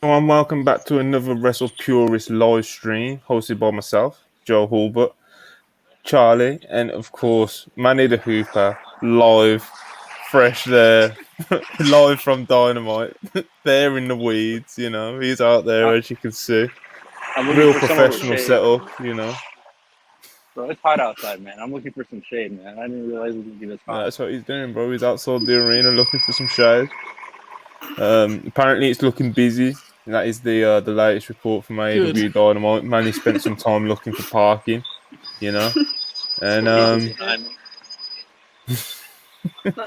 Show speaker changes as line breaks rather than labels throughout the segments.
And welcome back to another Wrestle Purist live stream hosted by myself, Joe Hulbert, Charlie, and of course Manny the Hooper, live, fresh there, live from Dynamite, there in the weeds. He's out there
I,
as you can see,
I'm looking
real
for some of the
professional
shade.
setup.
Bro, it's hot outside, man. I'm looking for some shade, man. I didn't realize it was gonna be this hot.
That's what he's doing, bro. He's outside the arena looking for some shade. Apparently, it's looking busy. That is the latest report from
Good.
AEW Dynamite. Manny spent some time looking for parking, and
That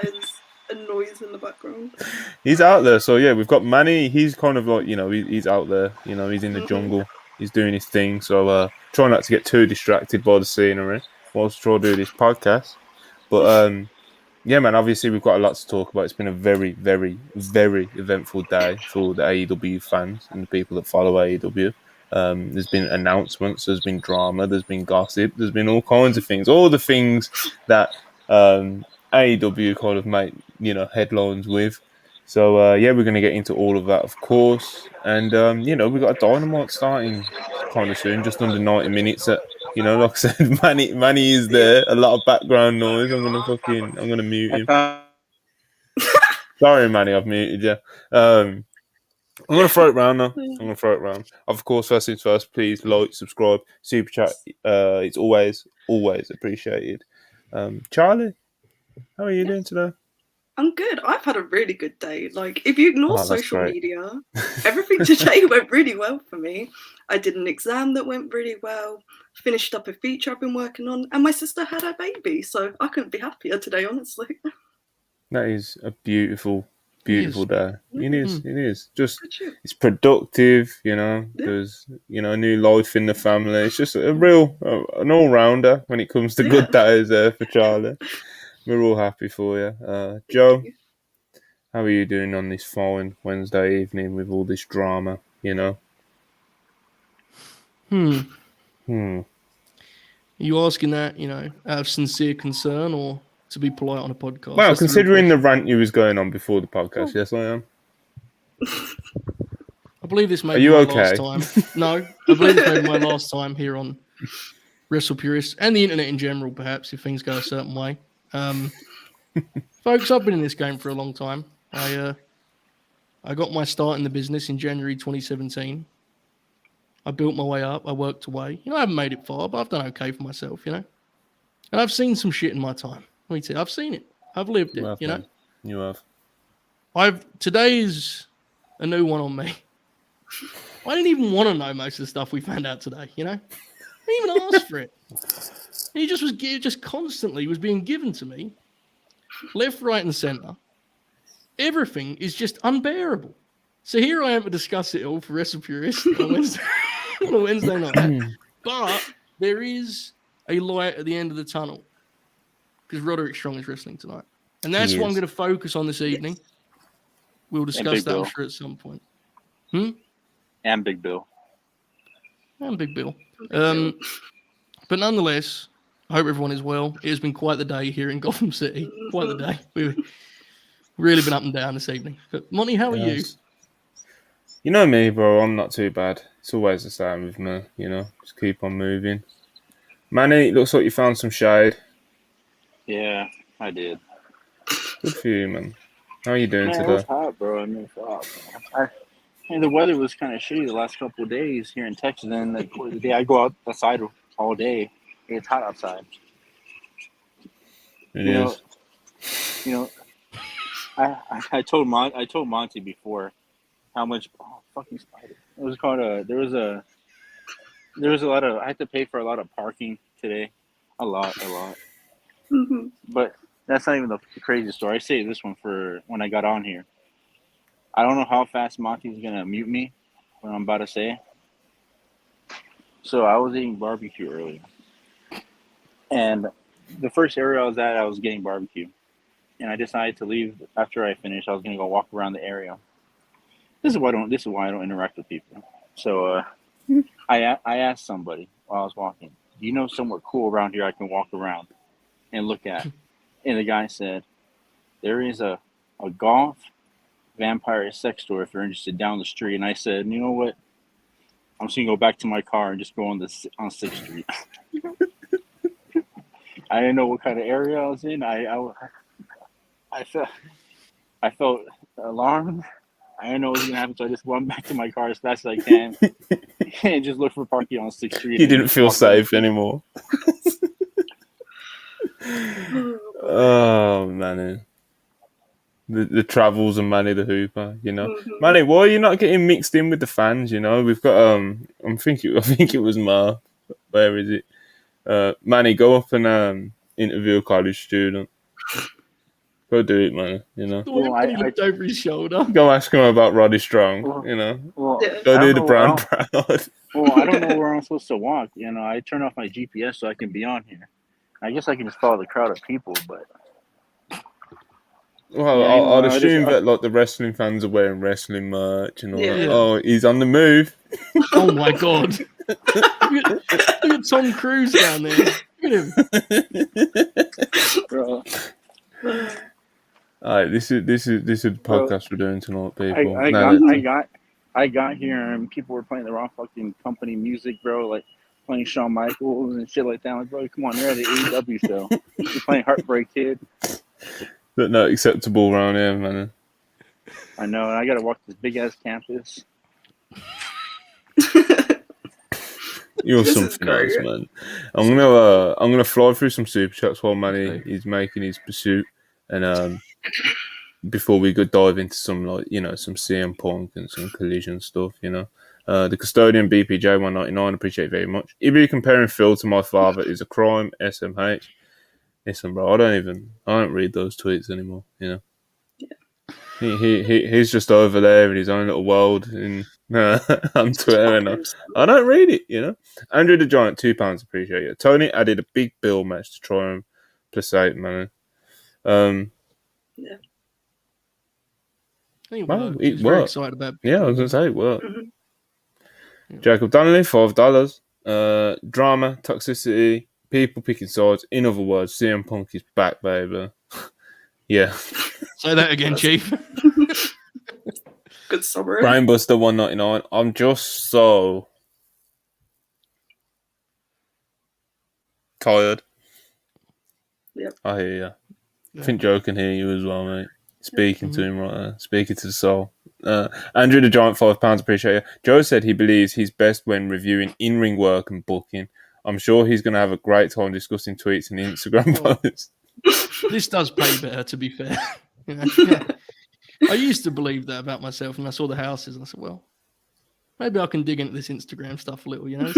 is a noise in the background.
he's out there. So yeah, we've got Manny. He's kind of like he's out there. He's in the jungle. He's doing his thing. So try not to get too distracted by the scenery whilst trying to do this podcast. But yeah, man. Obviously, we've got a lot to talk about. It's been a very, very, very eventful day for the AEW fans and the people that follow AEW. There's been announcements. There's been drama. There's been gossip. There's been all kinds of things. All the things that AEW kind of make headlines with. So yeah, we're going to get into all of that, of course. And we've got a Dynamite starting kind of soon, just under 90 minutes. Like I said, Manny is there. A lot of background noise. I'm gonna mute him. Sorry, Manny, I've muted you. I'm gonna throw it round now. Of course, first things first, please like, subscribe, super chat. It's always appreciated. Charlie, how are you doing today?
I'm good. I've had a really good day. Like, if you ignore social
great.
media, everything today went really well for me. I did an exam that went really well, finished up a feature I've been working on, and my sister had her baby, so I couldn't be happier today, honestly.
That is a beautiful day. It is. Just,
Good
it's productive, there's, a new life in the family. It's just an all-rounder when it comes to good days there for Charlie. We're all happy for you. Joe, how are you doing on this fine Wednesday evening with all this drama,
Hmm.
Are
you asking that, out of sincere concern or to be polite on a podcast?
Well, considering the rant you was going on before the podcast, yes, I am.
I believe this may be my last time. No, I believe this may be my last time here on Wrestle Purist and the internet in general, perhaps, if things go a certain way. Folks, I've been in this game for a long time. I got my start in the business in January 2017. I built my way up. I worked away. I haven't made it far, but I've done okay for myself, And I've seen some shit in my time. Let me tell you, I've seen it. I've lived it,
You have.
Today is a new one on me. I didn't even want to know most of the stuff we found out today, I didn't even ask for it. He just constantly was being given to me, left, right, and center. Everything is just unbearable. So here I am to discuss it all for Wrestle Purist on a Wednesday night. But there is a light at the end of the tunnel because Roderick Strong is wrestling tonight. And that's what I'm going to focus on this evening. We'll discuss that, I'm sure, at some point.
And Big Bill.
But nonetheless, I hope everyone is well. It has been quite the day here in Gotham City. Quite the day. We've really been up and down this evening. But Monty, how are you?
You know me, bro. I'm not too bad. It's always the same with me, Just keep on moving. Manny, it looks like you found some shade.
Yeah, I did.
Good for you, man. How are you doing today?
It was hot, bro. I mean, it's hot, bro. The weather was kind of shitty the last couple of days here in Texas. And the day I go outside all day, it's hot outside.
It is.
I told Monty before how much fucking spider. It was called there was a lot of, I had to pay for a lot of parking today. A lot.
Mm-hmm.
But that's not even the crazy story. I saved this one for when I got on here. I don't know how fast Monty's gonna mute me when I'm about to say. So I was eating barbecue earlier. And the first area I was at, I was getting barbecue. And I decided to leave after I finished. I was gonna go walk around the area. This is why I don't interact with people. So I asked somebody while I was walking, do you know somewhere cool around here I can walk around and look at? And the guy said, there is a golf vampire sex store if you're interested down the street. And I said, you know what? I'm just gonna go back to my car and just go on 6th Street. I didn't know what kind of area I was in. I felt alarmed. I didn't know what was gonna happen, so I just went back to my car as fast as I can and just looked for parking on 6th Street.
You didn't feel safe anymore. Oh, Manny. The travels of Manny the Hooper, you know.
Mhm.
Manny, why are you not getting mixed in with the fans, you know? We've got I think it was Mar. Where is it? Manny, go up and interview a college student. Go do it, man, you know.
When he looked over his shoulder.
Go ask him about Roddy Strong, you know.
Yeah.
Go do the brand proud.
Well, I don't know where I'm supposed to walk. You know, I turn off my GPS so I can be on here. I guess I can just follow the crowd of people, but
Well,
Yeah, you know,
I'd
I
assume
just-
that like the wrestling fans are wearing wrestling merch and all that.
Yeah.
Oh, he's on the move.
Oh my god! Look at Tom Cruise down there. Look at him.
bro,
All right, this is the podcast we're doing tonight, people.
I got here and people were playing the wrong fucking company music, bro. Like playing Shawn Michaels and shit like that. I'm like, bro, come on, they're at the AEW show. You're playing Heartbreak Kid.
But not acceptable around here, man.
I know, and I gotta walk this big ass campus.
You're
This is
something else,
great.
man. I'm gonna fly through some super chats while Manny
Okay.
is making his pursuit, and before we go dive into some some CM Punk and some Collision stuff, you know. The custodian BPJ 199, appreciate it very much. If you're comparing Phil to my father is a crime, SMH. Listen, bro, I don't read those tweets anymore, you know. He's just over there in his own little world on Twitter, and I don't read it, you know. Andrew the Giant, £2, appreciate it. Tony added a big bill match to try and placate, man. Well, it
He's very
worked.
excited about.
Yeah, I was gonna say it worked.
Mhm.
Jacob Donnelly, $5. Drama, toxicity, people picking sides. In other words, CM Punk is back, baby. Yeah.
Say that again, Chief.
Good summary.
Brainbuster 199. I'm just so tired.
Yep.
I hear you.
Yeah.
I think Joe can hear you as well, mate. Speaking to him right there. Speaking to the soul. Andrew the Giant, £5, appreciate it. Joe said he believes he's best when reviewing in-ring work and booking. I'm sure he's going to have a great time discussing tweets and Instagram posts.
This does pay better, to be fair. You know? Yeah. I used to believe that about myself, and I saw the houses, and I said, well, maybe I can dig into this Instagram stuff a little, you know?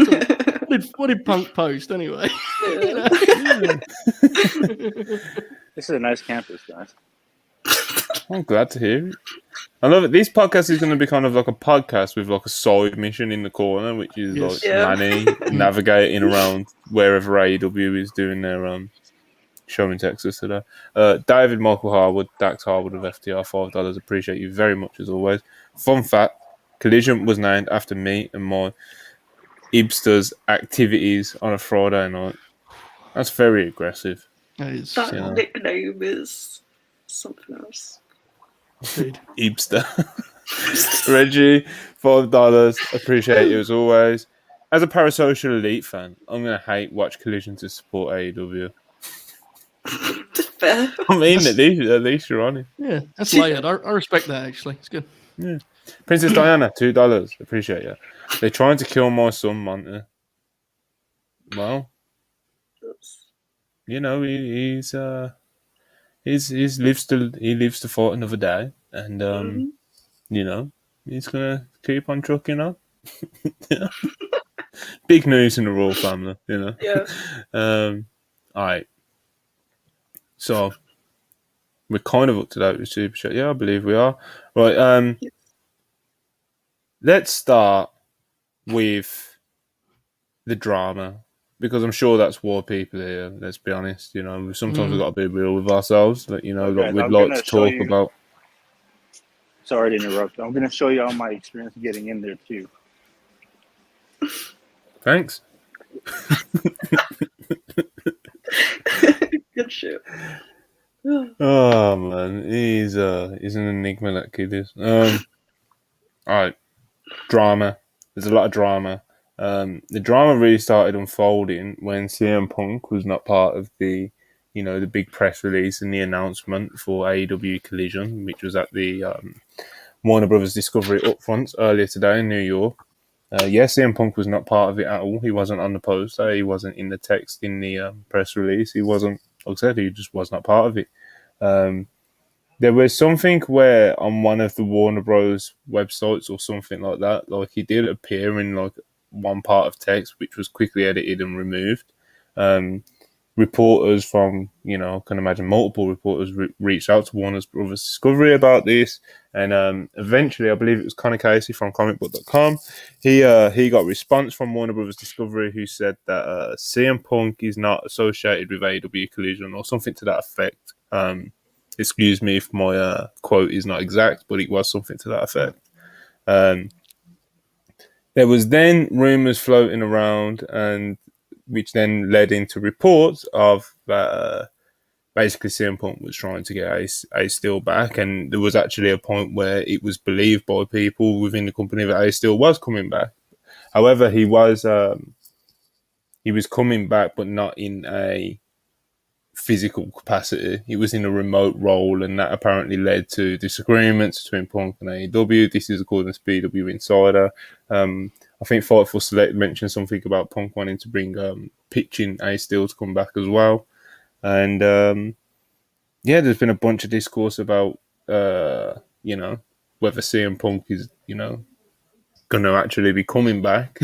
What did Punk post, anyway? You know?
This is a nice campus, guys.
I'm glad to hear it. I love it. This podcast is going to be kind of like a podcast with like a side mission in the corner, which is
Yes.
like
Yeah.
Manny navigating around wherever AEW is doing their show in Texas today. David Michael Harwood, Dax Harwood of FTR, $5. Appreciate you very much as always. Fun fact: Collision was named after me and my Ibster's activities on a Friday night. That's very aggressive.
That is,
That
Yeah.
nickname is something else.
indeed.
Ibster. Reggie, $5. Appreciate you as always. As a parasocial elite fan, I'm gonna hate watch Collision to support AEW.
Fair.
I mean, at least you're on it.
Yeah, that's layered. I respect that, actually. It's good.
Princess Diana, $2. Appreciate you. They're trying to kill my son, Monty. Well, you know, he lives to fight another day, and
Mhm.
you know, he's gonna keep on trucking on. Yeah. Big news in the royal family, you know.
Yeah.
All right. So we're kind of up to date with Super Chat. Yeah, I believe we are. Right.
Yes.
Let's start with the drama, because I'm sure that's why people are here. Let's be honest. You know, sometimes we've got to be real with ourselves. That, you know,
Okay,
like we'd
I'm
like
gonna
to
show
talk
you-
about.
Sorry to interrupt. I'm gonna show you all my experience getting in there too.
Thanks.
Good shit.
Oh man, he's an enigma, that kid is. All right, drama. There's a lot of drama. The drama really started unfolding when CM Punk was not part of the big press release and the announcement for AEW Collision, which was at the Warner Brothers Discovery upfronts earlier today in New York. Yes, CM Punk was not part of it at all. He wasn't on the poster. He wasn't in the text in the press release. He wasn't. Like I said, he just was not part of it. There was something where on one of the Warner Bros. Websites or something like that, like he did appear in like one part of text, which was quickly edited and removed. Reporters from, I can imagine multiple reporters reached out to Warner Brothers Discovery about this, and eventually, I believe it was Connor Casey from comicbook.com. He got a response from Warner Brothers Discovery who said that CM Punk is not associated with AEW Collision or something to that effect. Excuse me if my quote is not exact, but it was something to that effect. There was then rumors floating around, and which then led into reports of basically CM Punk was trying to get Ace Steel back, and there was actually a point where it was believed by people within the company that Ace Steel was coming back. However, he was coming back, but not in a physical capacity. He was in a remote role, and that apparently led to disagreements between Punk and AEW. This is according to PW Insider. I think Fightful Select mentioned something about Punk wanting to bring pitching Ace Steel to come back as well. And there's been a bunch of discourse about whether CM Punk is going to actually be coming back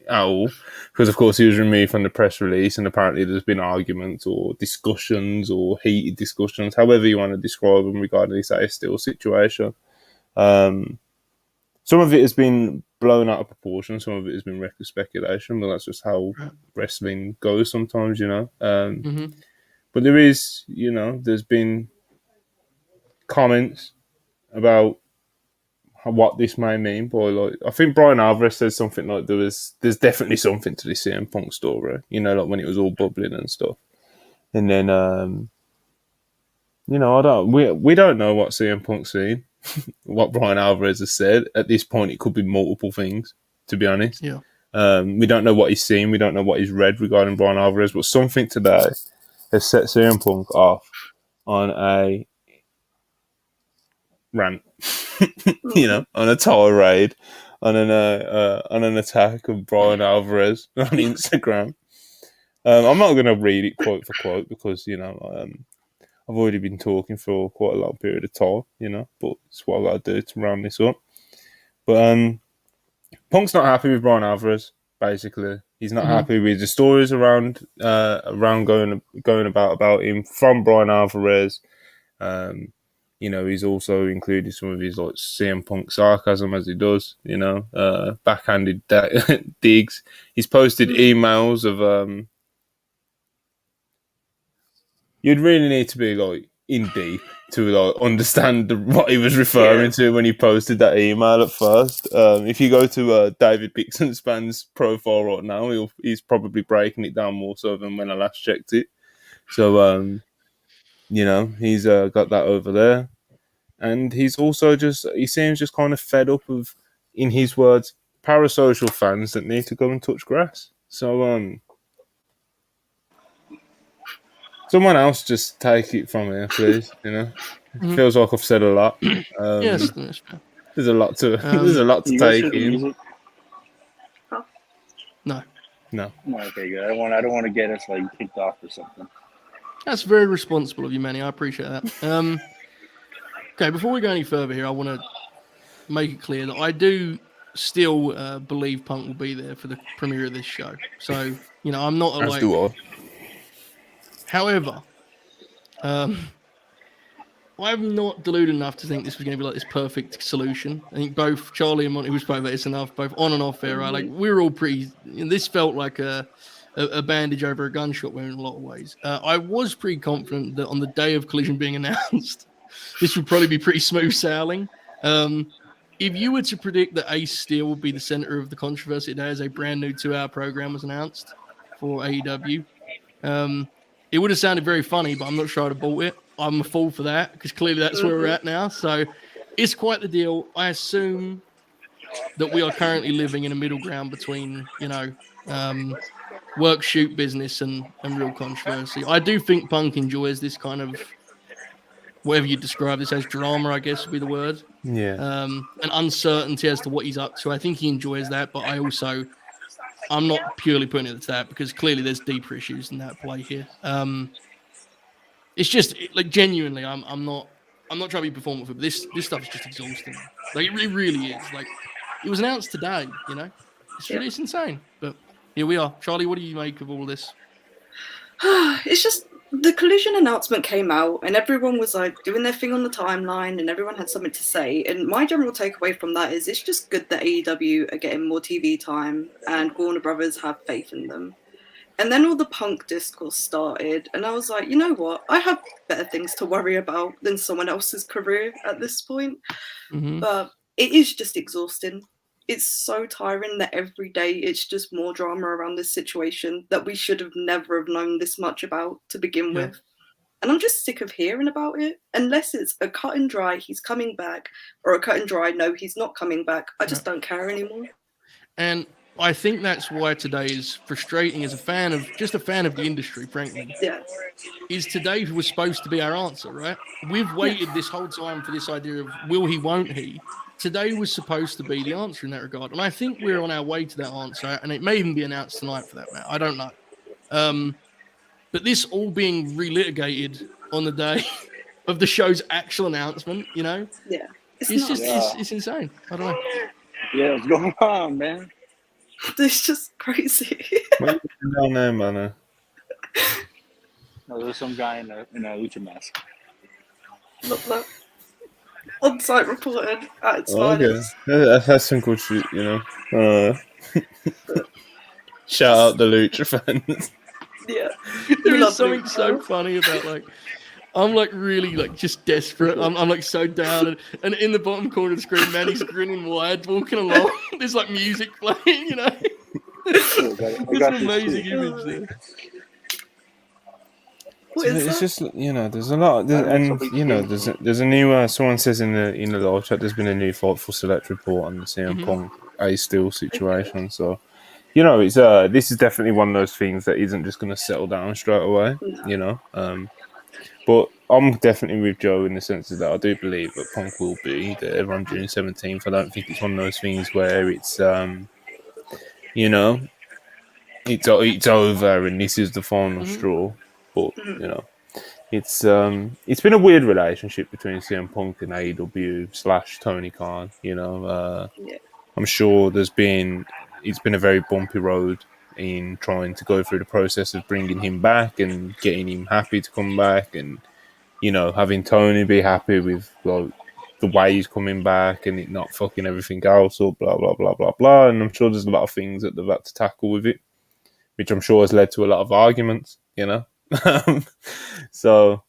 at all, because of course he was removed from the press release, and apparently there's been arguments or discussions or heated discussions, however you want to describe them, regarding this Ace Steel situation. Some of it has been blown out of proportion, some of it has been reckless speculation, but that's just how wrestling goes sometimes, But there is, there's been comments about what this may mean. But I think Brian Alvarez said something like there's definitely something to this CM Punk story, like when it was all bubbling and stuff. And then, we don't know what CM Punk's seen, what Brian Alvarez has said. At this point, it could be multiple things, to be honest.
Yeah.
We don't know what he's seen. We don't know what he's read regarding Brian Alvarez, but something today has set CM Punk off on a rant, on a tirade, on an attack of Brian Alvarez on Instagram. I'm not going to read it quote for quote because I've already been talking for quite a long period of time, but it's what I got to do to round this up. But Punk's not happy with Brian Alvarez. Basically, he's not happy with the stories around going about him from Brian Alvarez. He's also included some of his like CM Punk sarcasm, as he does, backhanded digs. He's posted emails of you'd really need to be like in deep to like understand what he was referring to when he posted that email at first. If you go to David Bixenspan's profile right now, he's probably breaking it down more so than when I last checked it. So he's got that over there. And he's also he seems just kind of fed up of, in his words, parasocial fans that need to go and touch grass. So, someone else just take it from here, please. It feels like I've said a lot.
Yes,
there's a lot to take in.
Music?
No.
Okay, good. I don't want to get us like kicked off or something.
That's very responsible of you, Manny. I appreciate that. Okay, before we go any further here, I want to make it clear that I do still believe Punk will be there for the premiere of this show. So, I'm not
As do I.
However, I'm not deluded enough to think this was going to be like this perfect solution. I think both Charlie and Monty, who spoke about this enough, both on and off air, like we were all this felt like a bandage over a gunshot wound in a lot of ways. I was pretty confident that on the day of Collision being announced, this would probably be pretty smooth sailing. If you were to predict that Ace Steel would be the center of the controversy today as a brand new 2-hour program was announced for AEW, it would have sounded very funny, but I'm not sure I'd have bought it. I'm a fool for that because clearly that's where we're at now. So it's quite the deal. I assume that we are currently living in a middle ground between, work, shoot business and real controversy. I do think Punk enjoys this kind of, whatever you describe this as, drama, I guess would be the word.
Yeah.
And uncertainty as to what he's up to. I think he enjoys that, but I'm not purely putting it to that because clearly there's deeper issues in that play here. It's just like genuinely, I'm not trying to be performative, but this stuff is just exhausting. Like it really is. Like it was announced today, it's insane. But here we are. Charlie, what do you make of all this?
It's just the Collision announcement came out and everyone was like doing their thing on the timeline and everyone had something to say. And my general takeaway from that is it's just good that AEW are getting more TV time and Warner Brothers have faith in them. And then all the Punk discourse started and I was like, you know what? I have better things to worry about than someone else's career at this point.
Mm-hmm.
But it is just exhausting. It's so tiring that every day it's just more drama around this situation that we should have never have known this much about to begin with. And I'm just sick of hearing about it. Unless it's a cut and dry, he's coming back, or a cut and dry, no, he's not coming back. I just don't care anymore.
And I think that's why today is frustrating as a fan of the industry, frankly.
Yeah.
Is today was supposed to be our answer, right? We've waited this whole time for this idea of will he, won't he? Today was supposed to be the answer in that regard. And I think we're on our way to that answer. And it may even be announced tonight for that matter. I don't know. But this all being relitigated on the day of the show's actual announcement,
Yeah.
It's insane. I don't know.
Yeah, what's going on, man?
It's just crazy.
What are you doing down there, man?
No, there's some guy in a lucha mask.
Look. On-site reported at its finest.
That's some good shit, Shout out the Lucha fans.
Yeah.
There is something so funny about I'm really just desperate. I'm so down and in the bottom corner of the screen, Manny's grinning wide, walking along. There's music playing, It's an amazing image there.
It's just there's a lot, there's a new. Someone says in the live chat there's been a new Fightful Select report on the CM Punk A Steel situation. So it's this is definitely one of those things that isn't just going to settle down straight away. But I'm definitely with Joe in the sense that I do believe that Punk will be there on June 17th. I don't think it's one of those things where it's it's over and this is the final straw. But it's been a weird relationship between CM Punk and AEW / Tony Khan. I'm sure it's been a very bumpy road in trying to go through the process of bringing him back and getting him happy to come back, and having Tony be happy with the way he's coming back and it not fucking everything else up, blah blah blah blah blah. And I'm sure there's a lot of things that they've had to tackle with it, which I'm sure has led to a lot of arguments. So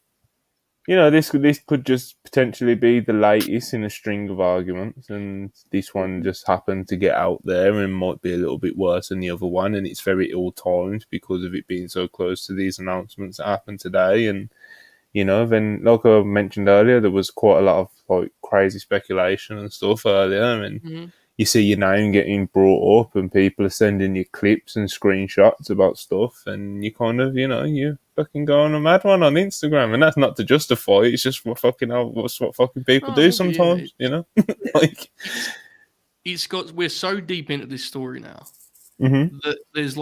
this could just potentially be the latest in a string of arguments, and this one just happened to get out there and might be a little bit worse than the other one, and it's very ill-timed because of it being so close to these announcements that happened today. And then like I mentioned earlier, there was quite a lot of crazy speculation and stuff earlier, and you see your name getting brought up and people are sending you clips and screenshots about stuff, and you kind of, you fucking go on a mad one on Instagram, and that's not to justify it, it's just what fucking people do sometimes,
we're so deep into this story now that there's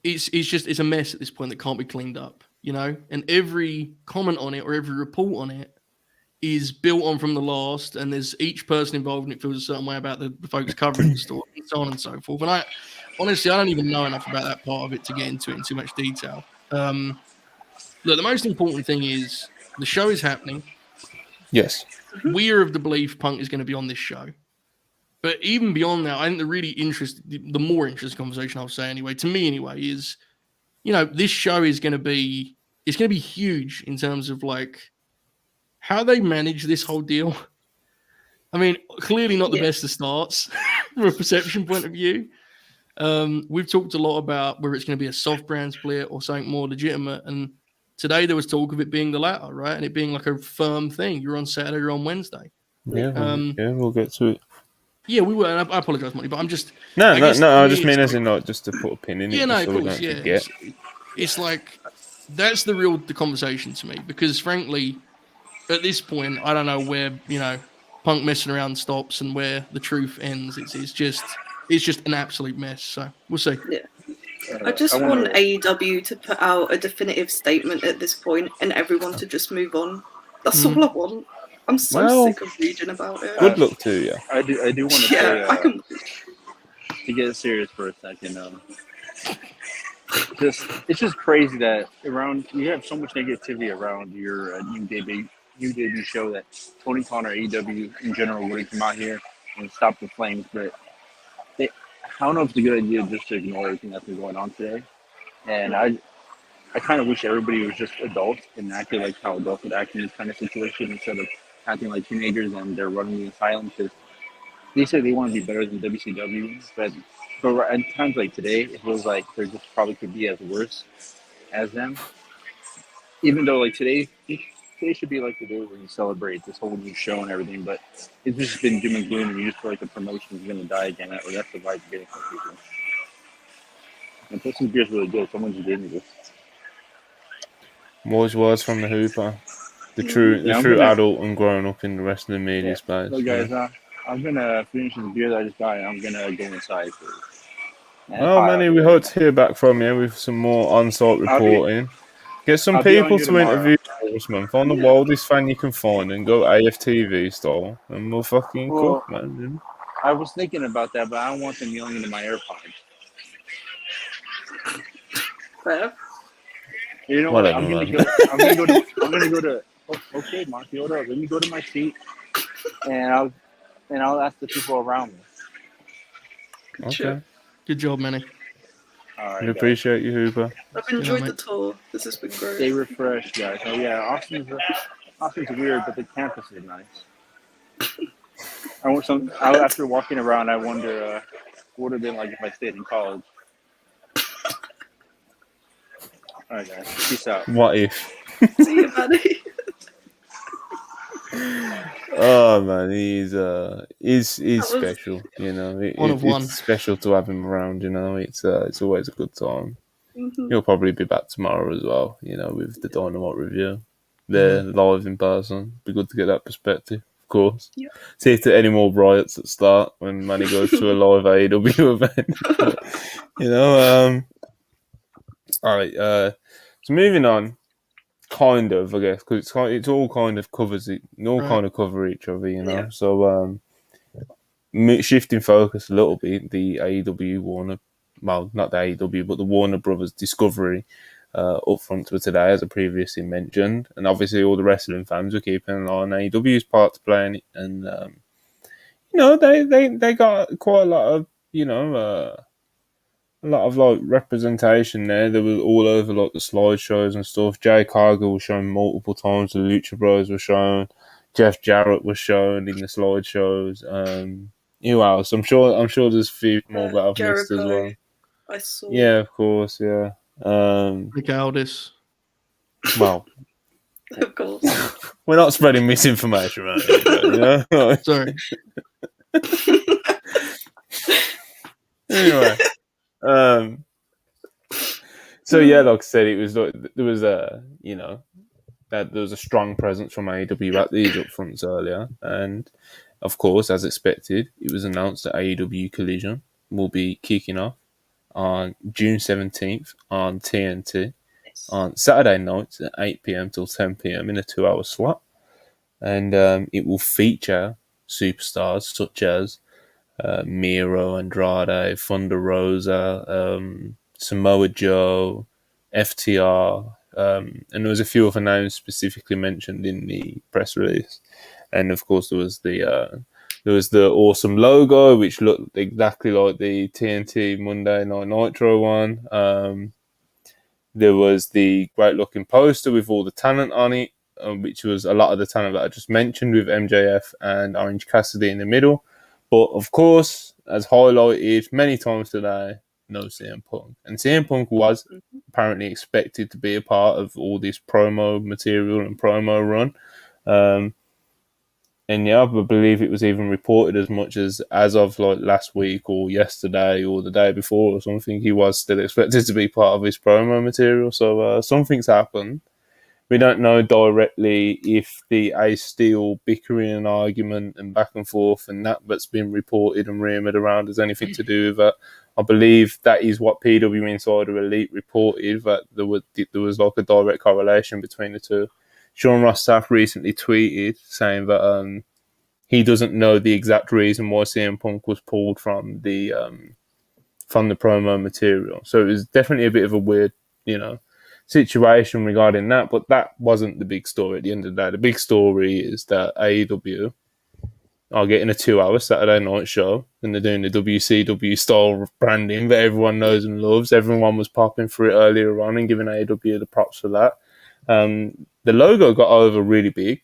it's a mess at this point that can't be cleaned up, and every comment on it or every report on it is built on from the last, and there's each person involved in it feels a certain way about the folks covering the story and so on and so forth. And I don't even know enough about that part of it to get into it in too much detail. Look, the most important thing is the show is happening.
Yes.
We are of the belief Punk is going to be on this show. But even beyond that, I think the more interesting conversation I'll say anyway, to me anyway, is, this show is going to be, it's going to be huge in terms of how they manage this whole deal. I mean, clearly not the best of starts from a perception point of view. We've talked a lot about whether it's going to be a soft brand split or something more legitimate. And Today there was talk of it being the latter, right? And it being like a firm thing. You're on Saturday, you're on Wednesday.
Yeah, we'll get to it.
Yeah, we were. And I apologize, Monty, but I'm just.
No,
I guess
I
to
just
me,
mean
it's
as in like just to put a pin in it,
yeah, no,
just
of
so we
course,
don't
yeah.
forget.
It's like that's the conversation to me, because frankly, at this point, I don't know where Punk messing around stops and where the truth ends. It's just an absolute mess. So we'll see.
Yeah. I just want AEW to put out a definitive statement at this point and everyone to just move on. That's all I want. I'm so sick of reading about it.
Good luck to you.
I do want to say, to get serious for a second, it's just crazy that you have so much negativity around your new debut show that Tony Khan or AEW in general wouldn't come out here and stop the flames, but I don't know if it's a good idea just to ignore everything that's been going on today. And I kind of wish everybody was just adults and acted like how adults would act in this kind of situation instead of acting like teenagers and they're running the asylum, because they say they want to be better than WCW, but at times like today, it feels like they just probably could be as worse as them. Even though like today should be like the day where you celebrate this whole new show and everything, but it's just been doom and gloom, and you just feel like the promotion is going to die again, or that's the vibe you're getting from people. And plus, this beer's really good. Someone just gave me this.
Wise words from the Hooper, the true adult and growing up in the rest of the media space.
So guys, I'm gonna finish this beer that I just got, and I'm gonna go inside.
Well, Manny, we hope to hear back from you with some more on-site reporting. Get some people to interview this month. Find the wildest fan you can find and go AFTV style, and we'll fucking cook, man.
I was thinking about that, but I don't want them yelling into my AirPods.
Fair.
You know what? I'm gonna go to. Okay, Mark, hold up. Let me go to my seat, and I'll ask the people around me.
Okay.
Good job, Manny.
All right,
we appreciate you, Hooper.
I've enjoyed the tour. This has been great.
Stay refreshed, guys. Oh yeah, Austin's weird, but the campus is nice. After walking around, I wonder what would have been like if I stayed in college. All right, guys. Peace out.
What if?
See you, buddy.
Oh man, he's special. It's special to have him around. It's always a good time.
Mm-hmm.
He'll probably be back tomorrow as well. With the Dynamite review, they're live in person. Be good to get that perspective, of course.
Yeah.
See if there are any more riots at start when Manny goes to a live AEW event. All right. So moving on. Kind of, I guess, because it's all kind of covers it. Kind of cover each other,
Yeah.
So, shifting focus a little bit, the AEW Warner, well, not the AEW, but the Warner Brothers Discovery up front to today, as I previously mentioned, and obviously all the wrestling fans were keeping an eye on AEW's part to play in it, and they got quite a lot of like representation there. They were all over like the slideshows and stuff. Jay Cargill was shown multiple times. The Lucha Bros were shown. Jeff Jarrett was shown in the slideshows. Who else? I'm sure there's a few more that I've missed as well.
I saw.
Yeah, of course. Yeah.
Rick Aldis.
Well,
of course.
We're not spreading misinformation around here,
Sorry.
Anyway. So yeah, like I said, it was there was a strong presence from AEW at these upfronts earlier, and of course, as expected, it was announced that AEW Collision will be kicking off on June 17th on TNT on Saturday nights at 8 p.m. till 10 p.m. in a 2-hour slot, and it will feature superstars such as Miro, Andrade, Thunder Rosa, Samoa Joe, FTR, and there was a few other names specifically mentioned in the press release. And of course, there was the awesome logo, which looked exactly like the TNT Monday Night Nitro one. There was the great looking poster with all the talent on it, which was a lot of the talent that I just mentioned, with MJF and Orange Cassidy in the middle. But of course, as highlighted many times today, no CM Punk. And CM Punk was apparently expected to be a part of all this promo material and promo run. And yeah, I believe it was even reported as much as of like last week or yesterday or the day before or something, he was still expected to be part of his promo material. So something's happened. We don't know directly if the Ace Steel bickering and argument and back and forth and that's been reported and rumoured around has anything to do with that. I believe that is what PW Insider Elite reported, that there was like a direct correlation between the two. Sean Ross Sapp recently tweeted saying that he doesn't know the exact reason why CM Punk was pulled from the promo material. So it was definitely a bit of a weird, situation regarding that. But that wasn't the big story at the end of the day. The big story is that AEW are getting a 2-hour Saturday night show and they're doing the WCW style branding that everyone knows and loves. Everyone was popping for it earlier on and giving AEW the props for that. The logo got over really big.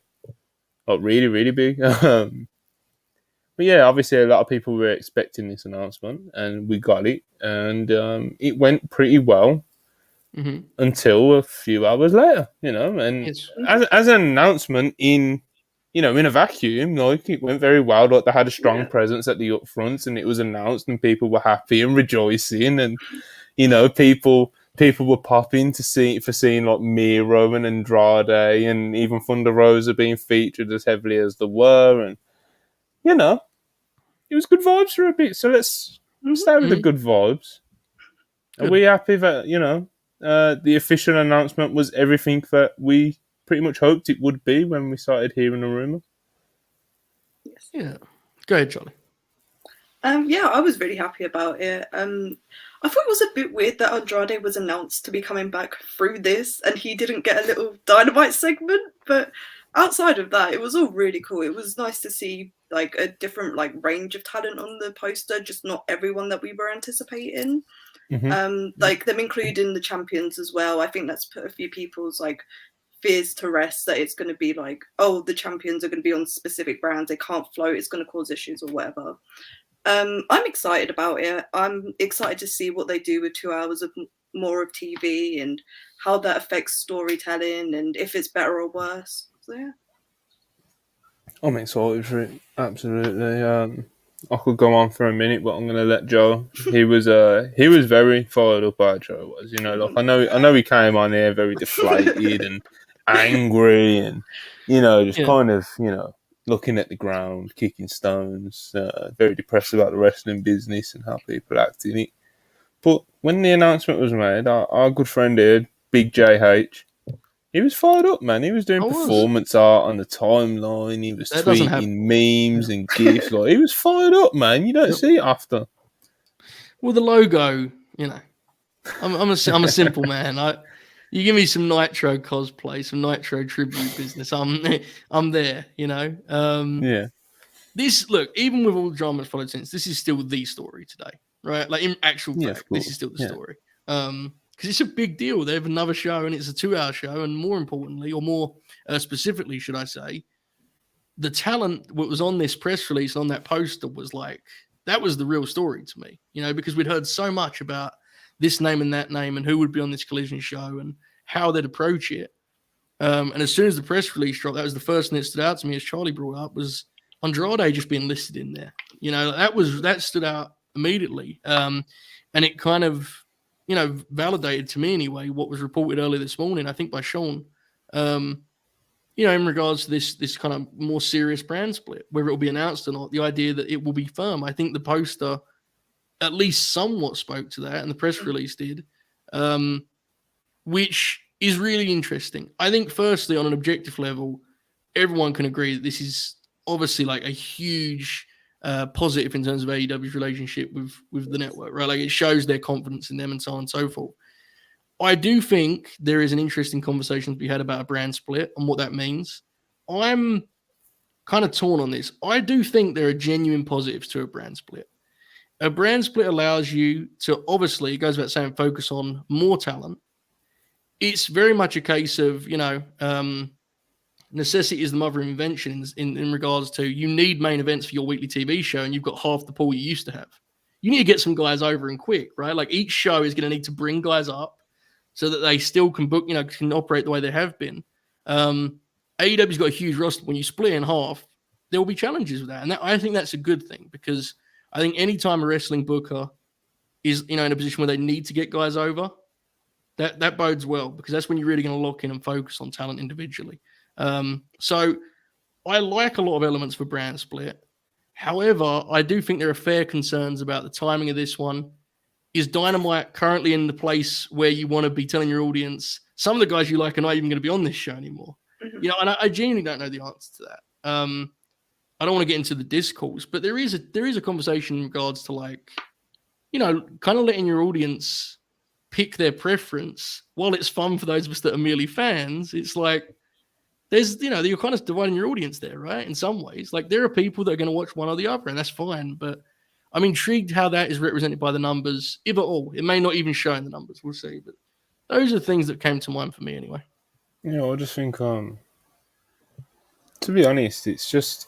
Like really, really big. But yeah, obviously a lot of people were expecting this announcement and we got it. And it went pretty well until a few hours later, and as an announcement in a vacuum, like it went very well. Like they had a strong presence at the upfronts and it was announced and people were happy and rejoicing and, people were popping for seeing like Miro and Andrade and even Thunder Rosa being featured as heavily as they were. And, it was good vibes for a bit. So let's stay with the good vibes. Good. Are we happy that, the official announcement was everything that we pretty much hoped it would be when we started hearing the rumour?
Yes. Yeah. Go ahead, Charlie.
Yeah, I was really happy about it. I thought it was a bit weird that Andrade was announced to be coming back through this and he didn't get a little Dynamite segment. But outside of that, it was all really cool. It was nice to see like a different like range of talent on the poster, just not everyone that we were anticipating. Like them including the champions as well. I think that's put a few people's like fears to rest that it's going to be like, oh, the champions are going to be on specific brands, they can't float, it's going to cause issues or whatever. I'm excited about it. I'm excited to see what they do with 2 hours of more of TV and how that affects storytelling and if it's better or worse. So yeah,
I'm excited for it. Absolutely. I could go on for a minute, but I'm going to let Joe. He was very fired up by Joe was. Like I know he came on here very deflated and angry and just kind of looking at the ground, kicking stones, very depressed about the wrestling business and how people act in it. But when the announcement was made, our good friend here, Big JH, he was fired up, man. He was doing performance art on the timeline. He was tweeting memes and gifs. Like he was fired up, man. You don't see it after.
Well, the logo, I'm a simple man. You give me some Nitro cosplay, some Nitro tribute business. I'm there.
Yeah.
This look, even with all the drama that's followed since, this is still the story today, right? Like in actual fact, this is still the story. Because it's a big deal. They have another show and it's a 2-hour show. And more importantly, or more specifically, should I say, the talent what was on this press release on that poster was like, that was the real story to me, because we'd heard so much about this name and that name and who would be on this Collision show and how they'd approach it. And as soon as the press release dropped, that was the first thing that stood out to me, as Charlie brought up, was Andrade just being listed in there. That stood out immediately. And it kind of, validated to me anyway what was reported earlier this morning, I think by Sean, in regards to this kind of more serious brand split, whether it will be announced or not, the idea that it will be firm. I think the poster at least somewhat spoke to that, and the press release did, which is really interesting. I think firstly, on an objective level, everyone can agree that this is obviously like a huge positive in terms of AEW's relationship with the network, right? Like it shows their confidence in them and so on and so forth. I do think there is an interesting conversation to be had about a brand split and what that means. I'm kind of torn on this. I do think there are genuine positives to a brand split. A brand split allows you to, obviously, it goes without saying, focus on more talent. It's very much a case of, necessity is the mother of invention in regards to you need main events for your weekly TV show and you've got half the pool you used to have. you need to get some guys over and quick, right? Like each show is going to need to bring guys up so that they still can book, can operate the way they have been. AEW's got a huge roster. When you split in half, there will be challenges with that. And I think that's a good thing, because I think anytime a wrestling booker is, in a position where they need to get guys over, that bodes well, because that's when you're really going to lock in and focus on talent individually. So I like a lot of elements for brand split. However, I do think there are fair concerns about the timing of this one. Is Dynamite currently in the place where you want to be telling your audience some of the guys you like are not even going to be on this show anymore?
Mhm.
And I genuinely don't know the answer to that. I don't want to get into the discourse, but there is a conversation in regards to kind of letting your audience pick their preference. While it's fun for those of us that are merely fans, it's like there's you're kind of dividing your audience there, right? In some ways, like there are people that are going to watch one or the other, and that's fine. But I'm intrigued how that is represented by the numbers, if at all. It may not even show in the numbers. We'll see. But those are the things that came to mind for me anyway.
I just think, to be honest, it's just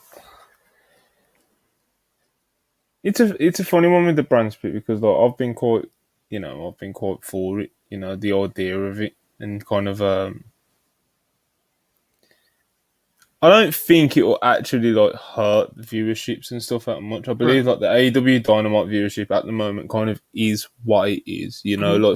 it's a funny one with the brand split, because I've been quite for it, the idea of it, and kind of I don't think it will actually hurt the viewerships and stuff that much. I believe the AEW Dynamite viewership at the moment kind of is what it is.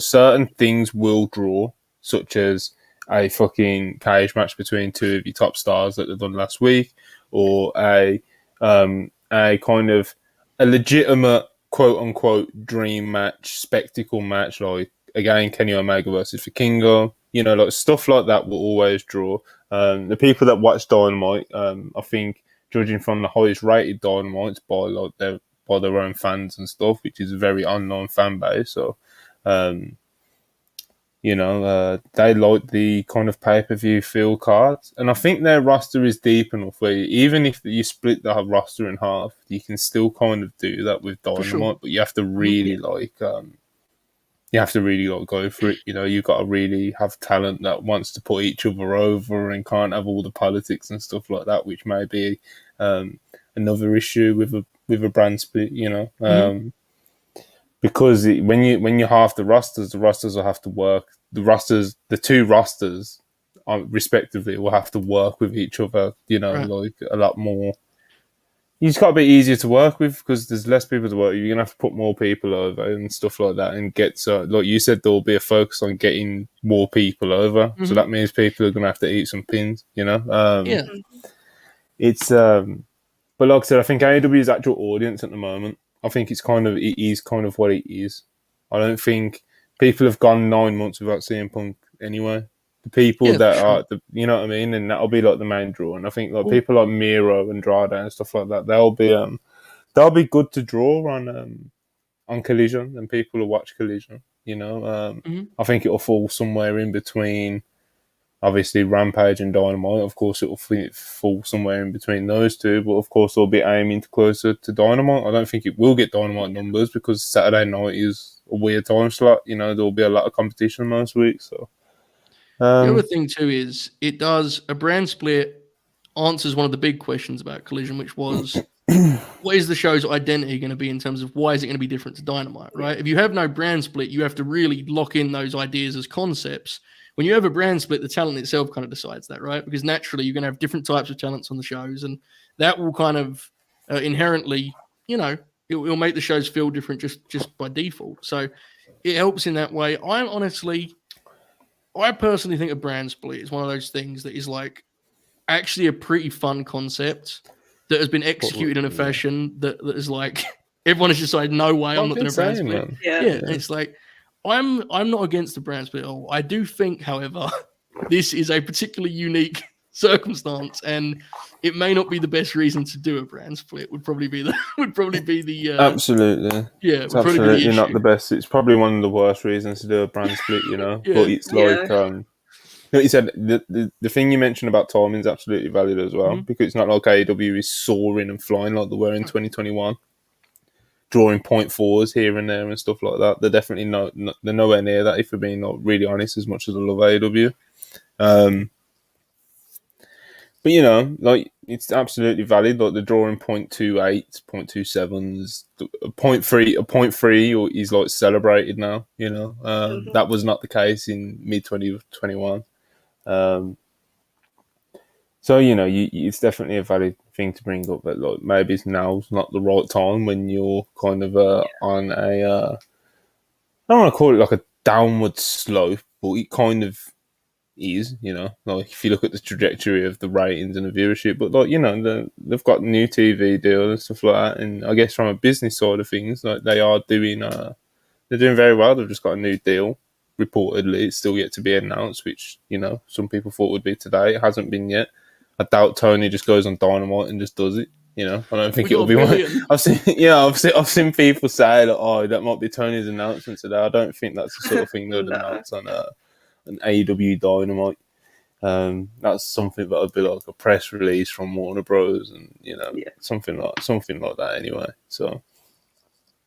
Certain things will draw, such as a fucking cage match between two of your top stars that they've done last week, or a kind of a legitimate quote unquote dream match, spectacle match, like again Kenny Omega versus Vikingo. Stuff like that will always draw. The people that watch Dynamite, I think, judging from the highest rated Dynamites by their own fans and stuff, which is a very unknown fan base. So, they like the kind of pay-per-view feel cards, and I think their roster is deep enough where even if you split the roster in half, you can still kind of do that with Dynamite. Sure. But you have to really go for it. You've got to really have talent that wants to put each other over and can't have all the politics and stuff like that, which may be another issue with a brand split. Because when you half the rosters will have to work. The two rosters, respectively, will have to work with each other. Like a lot more. You just got to be easier to work with, because there's less people to work with. You're going to have to put more people over and stuff like that, and like you said, there will be a focus on getting more people over. Mm-hmm. So that means people are going to have to eat some pins, It's, but like I said, I think AEW's actual audience at the moment, I think it is kind of what it is. I don't think people have gone 9 months without CM Punk anyway. The people that are, you know what I mean, and that'll be like the main draw. And I think people like Miro and Andrade and stuff like that, they'll be good to draw on Collision, and people will watch Collision. I think it'll fall somewhere in between, obviously Rampage and Dynamite. Of course, it'll fall somewhere in between those two, but of course they'll be aiming closer to Dynamite. I don't think it will get Dynamite numbers, because Saturday night is a weird time slot. There'll be a lot of competition most weeks, so.
The other thing too is a brand split answers one of the big questions about Collision, which was what is the show's identity going to be in terms of why is it going to be different to Dynamite, right? If you have no brand split, you have to really lock in those ideas as concepts. When you have a brand split, the talent itself kind of decides that, right? Because naturally you're going to have different types of talents on the shows, and that will kind of inherently, it'll make the shows feel different just by default. So it helps in that way. I personally think a brand split is one of those things that is like actually a pretty fun concept that has been executed in a fashion that is like everyone has decided, no way, I'm not going to brand split. Yeah. And it's like I'm not against the brand split at all. I do think, however, this is a particularly unique circumstance, and it may not be the best reason to do a brand split. Would probably be the
absolutely.
Yeah,
it's absolutely not the best. It's probably one of the worst reasons to do a brand split, But it's like you said, the thing you mentioned about timing is absolutely valid as well, because it's not like AEW is soaring and flying like they were in 2021, drawing 0.4s here and there and stuff like that. They're definitely they're nowhere near that, if we're being really honest, as much as I love AEW. But like it's absolutely valid. Like the drawing 0.28, 0.27s, a point three, or is like celebrated now. That was not the case in mid 2021. So it's definitely a valid thing to bring up. That like maybe now's not the right time when you're kind of on a I don't want to call it like a downward slope, but it kind of is, like if you look at the trajectory of the ratings and the viewership, but like, they've got new TV deals and stuff like that. And I guess from a business side of things, like they're doing very well. They've just got a new deal. Reportedly, it's still yet to be announced, which, some people thought would be today. It hasn't been yet. I doubt Tony just goes on Dynamite and just does it. I don't think it'll be one. I've seen people say that, oh, that might be Tony's announcement today. I don't think that's the sort of thing they'd announce on an AEW Dynamite. That's something that would be like a press release from Warner Bros. And something like that anyway. So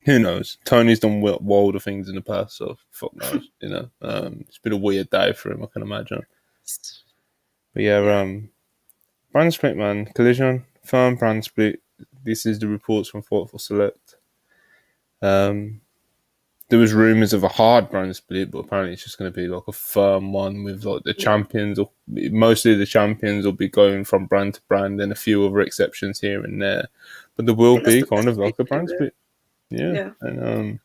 who knows? Tony's done wilder things in the past, so fuck knows. It's been a weird day for him, I can imagine. But brand split, man. Collision, firm brand split. This is the reports from Thoughtful Select. There was rumours of a hard brand split, but apparently it's just going to be like a firm one with like the champions, or mostly the champions will be going from brand to brand, and a few other exceptions here and there. But there will be kind of like a brand split. Yeah. And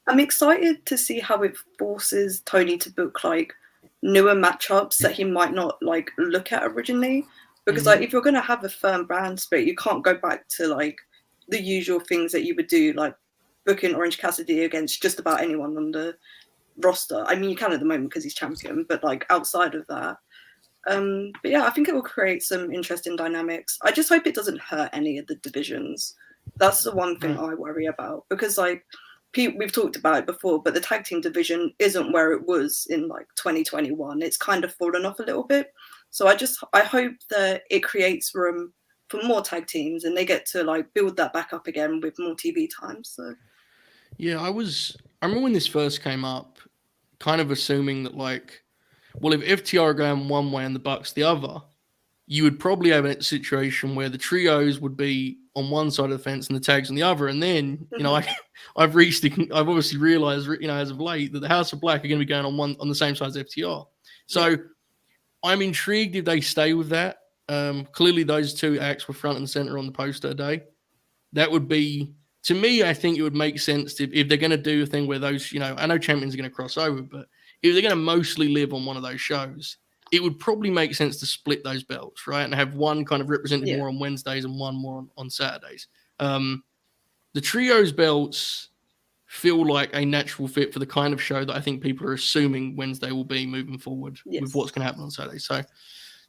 I'm excited to see how it forces Tony to book like newer matchups that he might not like look at originally. Because like if you're going to have a firm brand split, you can't go back to like the usual things that you would do, like booking Orange Cassidy against just about anyone on the roster. I mean, you can at the moment because he's champion, but like outside of that. But yeah, I think it will create some interesting dynamics. I just hope it doesn't hurt any of the divisions. That's the one thing I worry about, because like we've talked about it before, but the tag team division isn't where it was in like 2021. It's kind of fallen off a little bit. So I hope that it creates room for more tag teams and they get to like build that back up again with more TV time. So
yeah, I remember when this first came up, kind of assuming that like, well, if FTR are going one way and the Bucks the other, you would probably have a situation where the trios would be on one side of the fence and the tags on the other. And then, I've obviously realized, as of late, that the House of Black are going to be going on the same side as FTR. So I'm intrigued if they stay with that. Clearly those two acts were front and center on the poster today. That would be, to me, I think it would make sense if they're going to do a thing where those, I know champions are going to cross over, but if they're going to mostly live on one of those shows, it would probably make sense to split those belts, right? And have one kind of represented more on Wednesdays and one more on Saturdays. The trios belts feel like a natural fit for the kind of show that I think people are assuming Wednesday will be moving forward with what's going to happen on Saturday. So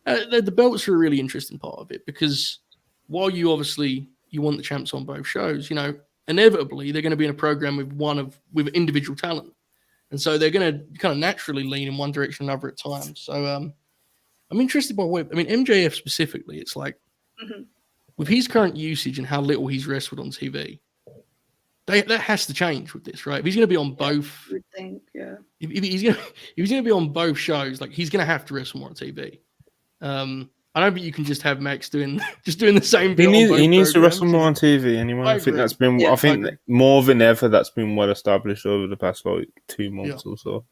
the belts are a really interesting part of it, because while you want the champs on both shows, inevitably they're going to be in a program with individual talent. And so they're going to kind of naturally lean in one direction or another at times. So I'm interested by Webb. I mean, MJF specifically, it's like with his current usage and how little he's wrestled on TV, that has to change with this, right? If he's going to be on both,
I would think,
if he's going to be on both shows, like he's going to have to wrestle more on TV. I don't think you can just have Max doing the same thing.
He needs to wrestle more on TV anyway. I think that's been. I think more than ever that's been well established over the past like 2 months or so.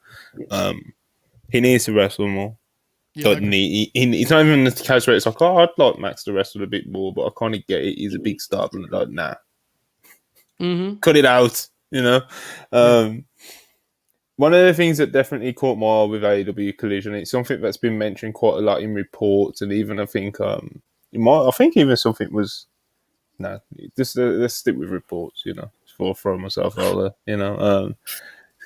He needs to wrestle more. Yeah, it's not even the case where it's like, oh, I'd like Max to wrestle a bit more, but I kind of get it. He's a big star, but like, nah, cut it out. One of the things that definitely caught my eye with AEW Collision, it's something that's been mentioned quite a lot in reports, and even I think even something was let's stick with reports, before I throw myself out there,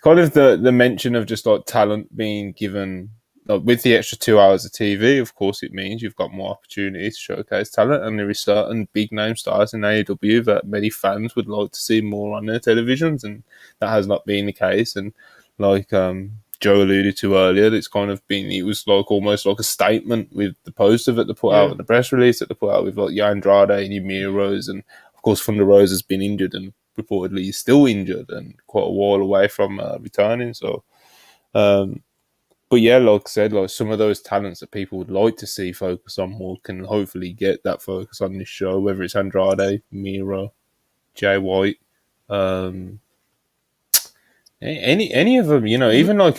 kind of the mention of just like talent being given. Like, with the extra 2 hours of TV, of course, it means you've got more opportunities to showcase talent, and there is certain big name stars in AEW that many fans would like to see more on their televisions, and that has not been the case. And like Joe alluded to earlier, it's kind of been, it was like almost like a statement with the poster that they put out and the press release that they put out with like Andrade and Ymir Rose, and of course Thunder Rose has been injured and reportedly is still injured and quite a while away from returning. So But yeah, like I said, like some of those talents that people would like to see focus on more can hopefully get that focus on this show, whether it's Andrade, Miro, Jay White, any of them, even like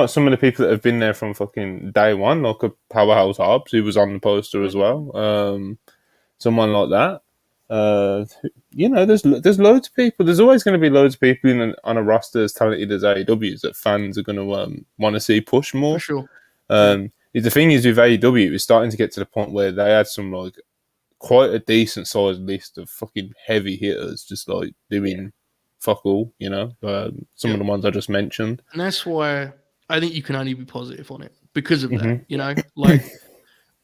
some of the people that have been there from fucking day one, like a Powerhouse Hobbs who was on the poster as well, someone like that. There's loads of people. There's always going to be loads of people on a roster as talented as AEW's that fans are going to want to see push more.
For sure.
The thing is with AEW, it's starting to get to the point where they had some like quite a decent sized list of fucking heavy hitters, just like doing fuck all. Some of the ones I just mentioned,
and that's why I think you can only be positive on it because of that. Like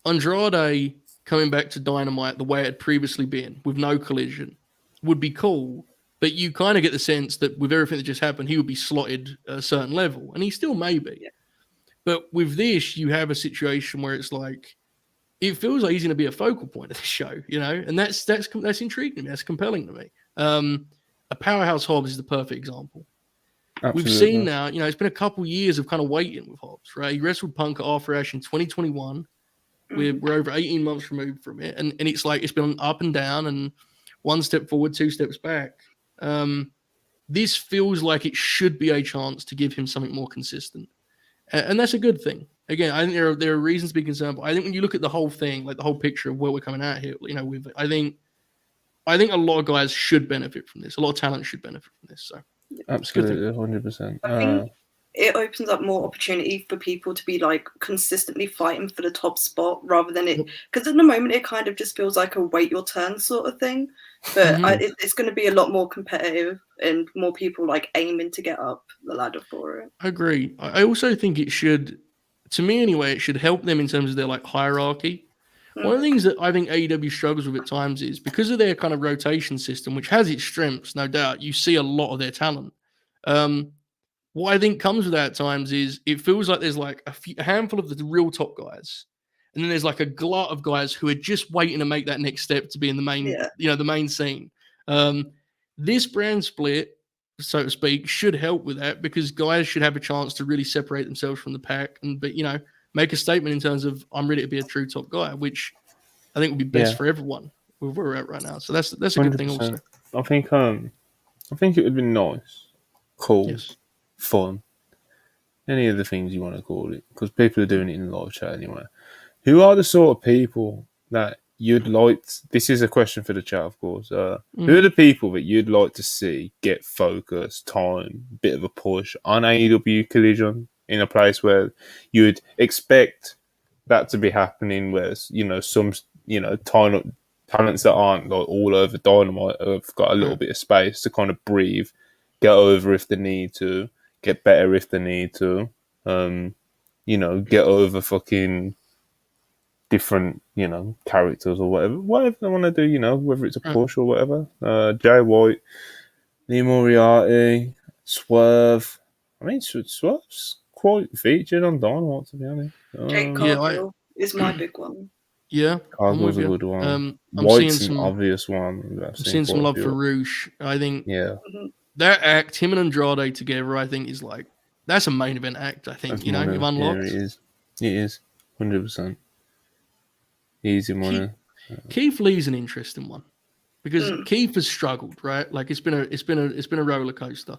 Andrade coming back to Dynamite the way it had previously been with no collision would be cool, but you kind of get the sense that with everything that just happened, he would be slotted at a certain level, and he still may be. Yeah. But with this, you have a situation where it's like it feels like he's going to be a focal point of the show, and that's intriguing to me. That's compelling to me. A Powerhouse Hobbs is the perfect example. Absolutely. We've seen now, it's been a couple years of kind of waiting with Hobbs, right? He wrestled Punk at After Ash in 2021. We're over 18 months removed from it, and it's like it's been up and down and one step forward, two steps back. This feels like it should be a chance to give him something more consistent, and that's a good thing. Again, I think there are reasons to be concerned, but I think when you look at the whole thing, like the whole picture of where we're coming out here, I think a lot of guys should benefit from this. A lot of talent should benefit from this. So
absolutely, 100%.
I think it opens up more opportunity for people to be like consistently fighting for the top spot rather than it, because at the moment it kind of just feels like a wait your turn sort of thing. But it's going to be a lot more competitive and more people like aiming to get up the ladder for it.
I agree. I also think it should, to me anyway, it should help them in terms of their like hierarchy. One of the things that I think AEW struggles with at times is because of their kind of rotation system, which has its strengths, no doubt. You see a lot of their talent. What I think comes with that at times is it feels like there's like a handful of the real top guys, and then there's like a glut of guys who are just waiting to make that next step to be in the main, the main scene. This brand split, so to speak, should help with that because guys should have a chance to really separate themselves from the pack and, make a statement in terms of I'm ready to be a true top guy, which I think would be best for everyone where we're at right now. So that's a good thing also.
I think it would be nice, cool. Yes. Fun, any of the things you want to call it, because people are doing it in live chat anyway. Who are the sort of people that you'd like this is a question for the chat, of course. Who are the people that you'd like to see get focus, time, bit of a push on AEW Collision in a place where you'd expect that to be happening, where some talents that aren't like all over Dynamite have got a little bit of space to kind of breathe, get over if they need to, get better if they need to, get over fucking different, characters or whatever they want to do, whether it's a push or whatever. Jay White, Lee Moriarty, Swerve. I mean, Swerve's quite featured on Dynamite, to be honest.
Jake Cargill is my big one.
Yeah,
Cargill's a good one.
I'm
White's
seeing some
obvious one.
I'm seeing some love for Roosh. I think that act, him and Andrade together, I think is like that's a main event act. I think you've unlocked.
Yeah, it is 100%. Easy money.
Keith Lee's an interesting one because Keith has struggled, right? Like it's been a roller coaster.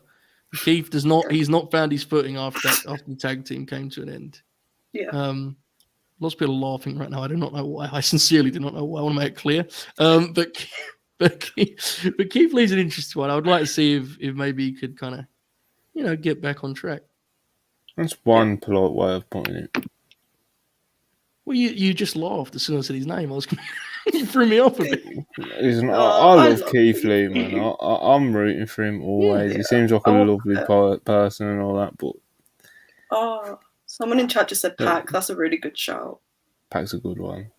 Keith he's not found his footing after the tag team came to an end.
Yeah.
Lots of people are laughing right now. I do not know why. I sincerely do not know why. I want to make it clear. But Keith Lee's an interesting one. I would like to see if maybe he could kind of, get back on track.
That's one polite way of putting it.
Well, you just laughed as soon as I said his name. You threw me off a bit.
I love Keith Lee, man. I'm rooting for him always. He seems like a lovely person and all that. But
someone in chat just said Pac. That's a really good shout.
Pac's a good one.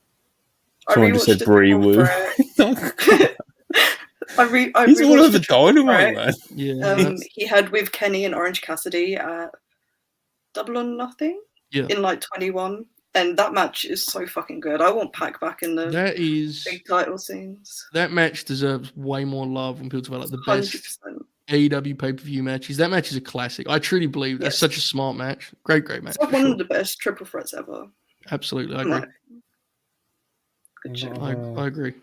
Someone just said Bree Woo. He's all over Dynamite, man.
Yeah.
He had with Kenny and Orange Cassidy at Double or Nothing in like 21. And that match is so fucking good. I want Pac back in the big title scenes.
That match deserves way more love when people talk about like the best AEW pay-per-view matches. That match is a classic. I truly believe that's
Yes.
such a smart match. Great match.
It's like
for
one
sure.
of the best triple threats ever.
Absolutely, I
Come
agree.
on. Good shit.
I agree.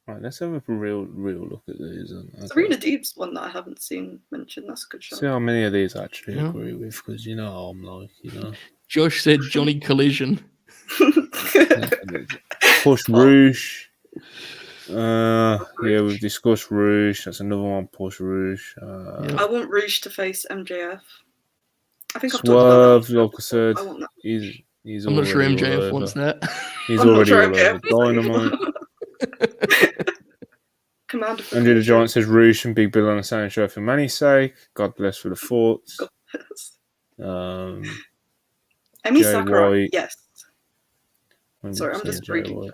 Right, let's have a real look at these.
Serena Deeb's one that I haven't seen mentioned. That's a good show.
See how many of these I actually
Yeah.
agree with, because you know how I'm like, you know.
Josh said Johnny Collision.
Push Rouge. Yeah, we've discussed Rouge. That's another one. Push Rouge.
I want Rouge to face MJF. I think I've talked about
Swerve, like I said,
I want that.
he's
I'm not sure
already all
MJF
over.
wants that.
He's
I'm not
already
sure
all
MJF
over Dynamite.
Commander for
Andrew the
Collision.
Giant says Rouge and Big Bill on the same show for Manny's sake. God bless for the thoughts.
Emi
Jay
Sakurai,
White.
yes.
100%
Sorry, I'm just
Jay
reading.
White.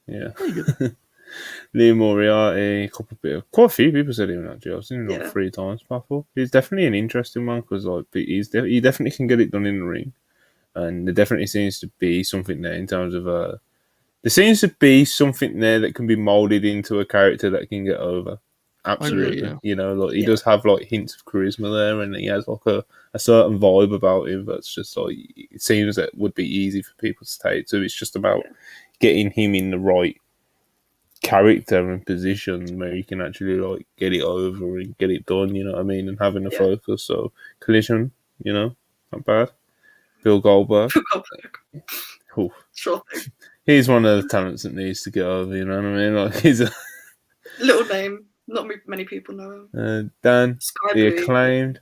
Yeah.
Very good.
Liam Moriarty, quite a few people said him actually. I've seen him like 3 times before. He's definitely an interesting one because like he definitely can get it done in the ring, and there definitely seems to be something there in terms of there seems to be something there that can be molded into a character that can get over. Absolutely,
agree, yeah.
you know, like he does have like hints of charisma there, and he has like a certain vibe about him that's just like it seems that would be easy for people to take. So it's just about getting him in the right character and position where you can actually like get it over and get it done, you know what I mean, and having a focus. So Collision, you know, not bad. Bill Goldberg. Ooh.
Sure thing.
He's one of the talents that needs to get over, you know what I mean? Like he's a
little name. Not many people know him.
Dan,
Sky
the
Blue.
Acclaimed.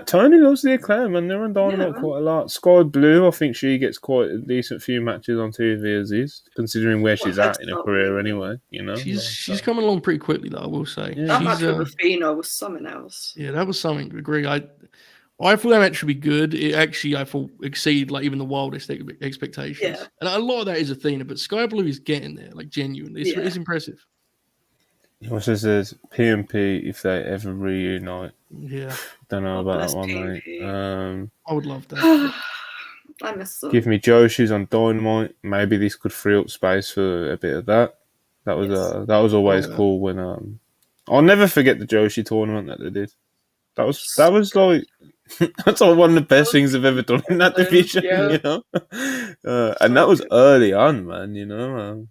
Tony loves the Acclaimed, man. They're on Dynamite quite a lot. Sky Blue, I think she gets quite a decent few matches on TV as is, considering where she's at in her career anyway, you know.
She's coming along pretty quickly though, I will say.
Yeah.
That match with Athena was something else.
Yeah, that was something. Agree. I thought that match would be good. It actually, I thought, exceeded like even the wildest expectations.
Yeah.
And a lot of that is Athena, but Sky Blue is getting there, like genuinely. It's impressive.
He also says PMP if they ever reunite.
Yeah.
Don't know about that one, mate.
I would love that.
I miss them.
Give me Joshi's on Dynamite. Maybe this could free up space for a bit of that. That was always cool when I'll never forget the Joshi tournament that they did. That was like that's like one of the best things I've ever done in that division, you know. And that was early on, man. You know,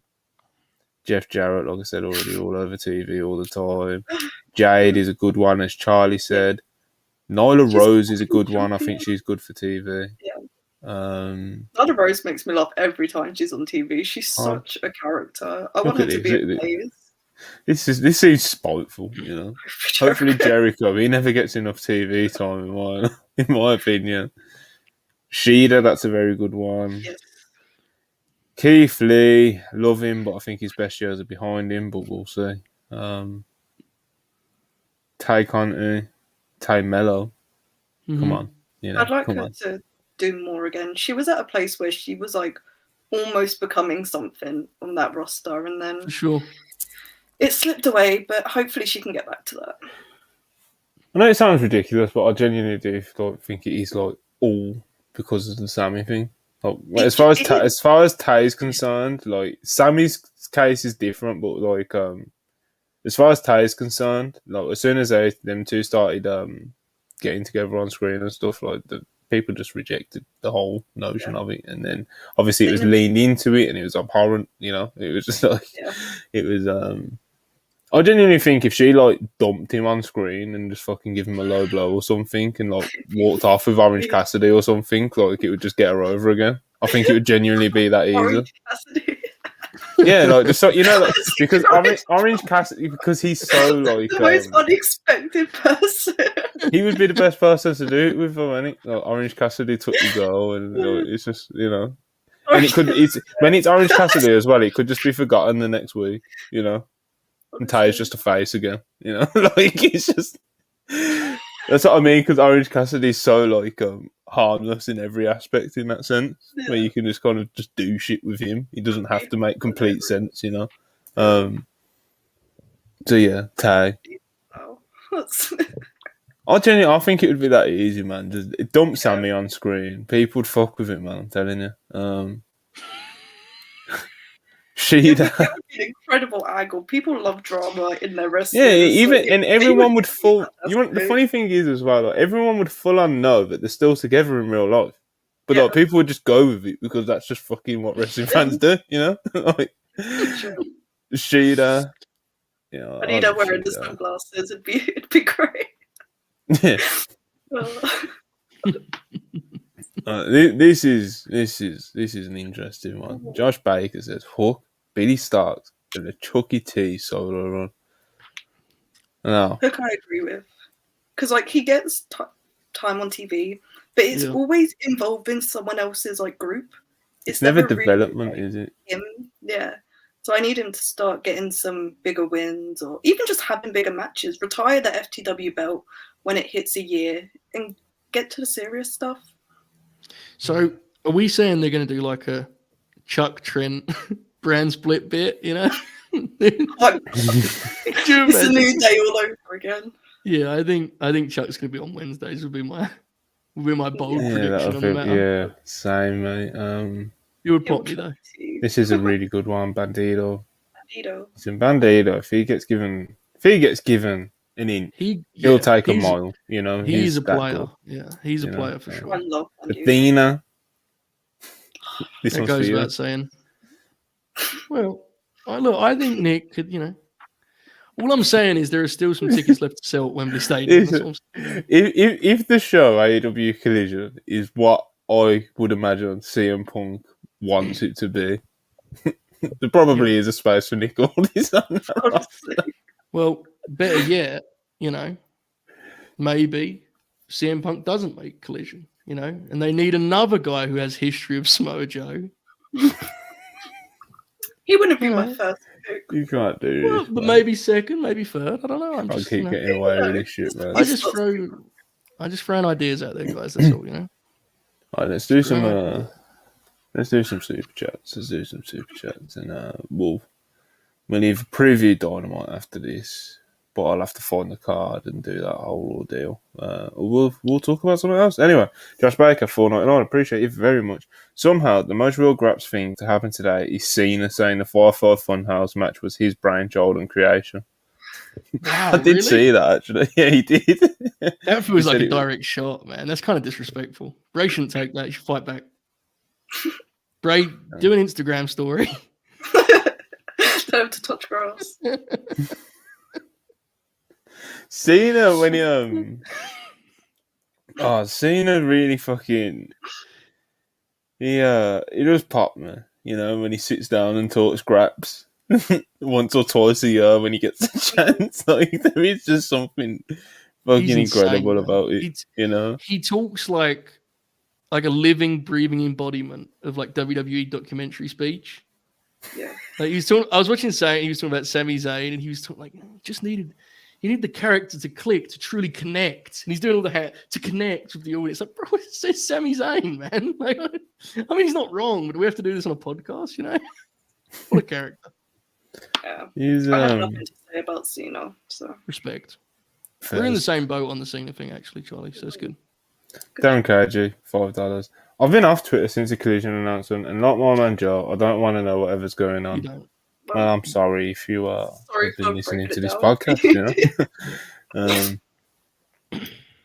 Jeff Jarrett, like I said, already all over TV all the time. Jade is a good one, as Charlie said. Nyla Rose is a good one. I think she's good for TV.
Yeah.
Nyla
Rose makes me laugh every time she's on TV. She's such a character. I want her to be a player.
This seems spiteful, you know. Hopefully Jericho, he never gets enough TV time in my opinion. Sheeda, that's a very good one.
Yes.
Keith Lee, love him, but I think his best years are behind him, but we'll see. Tay Conti, Tay Mello. Come on. You know,
I'd like her to do more again. She was at a place where she was like almost becoming something on that roster, and then
For sure.
it slipped away, but hopefully she can get back to that.
I know it sounds ridiculous, but I genuinely do think it is like all because of the Sammy thing. Like, as far as Tay's concerned, like Sammy's case is different, but like as far as Tay's concerned, like as soon as them two started getting together on screen and stuff, like the people just rejected the whole notion of it, and then obviously it was leaned into it and it was abhorrent, you know. It was just like it was I genuinely think if she like dumped him on screen and just fucking give him a low blow or something and like walked off with Orange Cassidy or something, like it would just get her over again. I think it would genuinely be that easy.
Orange Cassidy.
Yeah, like just so, you know, like, because Orange Cassidy, because he's so like
the most unexpected person.
He would be the best person to do it with, wouldn't he? Like, Orange Cassidy took the goal, and it's just, you know, and when it's Orange Cassidy as well, it could just be forgotten the next week, you know. And Tay's just a face again, you know. Like it's just that's what I mean, because Orange Cassidy's so like harmless in every aspect in that sense, where you can just kind of just do shit with him. He doesn't have to make complete sense, you know. So yeah, Tay. I think it would be that easy, man. Just dump Sammy on screen. People would fuck with it, man. I'm telling you. Shida.
It would be an incredible angle. People love drama in their wrestling.
Yeah,
It's
even
like,
and
it
everyone
would
would
be
full. You want the
fantastic.
funny thing is as well, like, everyone would full on know that they're still together in real life, but like
Yeah.
people would just go with it because that's just fucking what wrestling fans do, you know? Like
Sure.
Shida, you know,
I need to
love
wear the
Shida.
sunglasses. It'd be great.
Yeah. This is an interesting one. Josh Baker says Hook, Billy Starks, and a Chucky T solo run. No,
Hook I agree with, because like he gets time on TV, but it's
Yeah.
always involving someone else's like group.
it's never
really,
development,
like,
is it?
him. Yeah. So I need him to start getting some bigger wins, or even just having bigger matches. Retire the FTW belt when it hits a year, and get to the serious stuff.
So are we saying they're going to do like a Chuck Trent brand split bit? You know,
Like, it's a new day all over again.
Yeah, I think Chuck's going to be on Wednesdays. Would be my bold
Yeah,
prediction on the matter.
yeah, same, mate.
You would pop me though.
This is a really good one, Bandito.
Bandito.
It's in Bandito. If he gets given an inch, he'll take a mile. You know,
He's a
that
player.
good,
Yeah, he's a
you know?
player for sure.
I love Bandito.
Athena. This
That
one's for
goes
you.
without saying. Well, I think Nick could, you know. All I'm saying is there are still some tickets left to sell at Wembley Stadium. That's what I'm saying.
If the show AEW Collision is what I would imagine CM Punk wants it to be, there probably is a space for Nick Aldis on that roster.
Well, better yet, you know, maybe CM Punk doesn't make Collision, you know, and they need another guy who has history of Smojo.
He wouldn't be my first pick.
You can't do this.
But
man.
maybe second, maybe third. I don't know.
I'll keep getting away with this shit, man.
I just throwing ideas out there, guys. That's all, you know.
All right, let's do some super chats. And we'll leave a preview Dynamite after this, but I'll have to find the card and do that whole ordeal. We'll talk about something else. Anyway, Josh Baker, $4.99. Appreciate you very much. Somehow, the most real Graps thing to happen today is Cena saying the 5-5 Funhouse match was his brainchild and creation.
Wow,
I did see that, actually. Yeah, he did.
That feels like a direct shot, man. That's kind of disrespectful. Bray shouldn't take that. He should fight back. Bray, do an Instagram story.
Don't have to touch grass.
Cena, when he Cena really fucking he does pop, man. You know, when he sits down and talks graps once or twice a year when he gets a chance. Like, there is just something fucking incredible about it. You know,
he talks like a living, breathing embodiment of like WWE documentary speech.
Yeah,
like he was talking. I was watching Zayn. He was talking about Sami Zayn, and he was talking like, you need the character to click, to truly connect. And he's doing all the to connect with the audience. Like, bro, it says Sami Zayn, man. Like, I mean, he's not wrong, but do we have to do this on a podcast, you know? What a character.
Yeah. I have nothing to say about Cena, so.
Respect. We're in the same boat on the Cena thing, actually, Charlie, so it's good.
Darren KG, $5. I've been off Twitter since the Collision announcement, and like my man Joe, I don't want to know whatever's going on.
You don't.
Well, I'm sorry if you have been listening to this
down.
podcast, you know.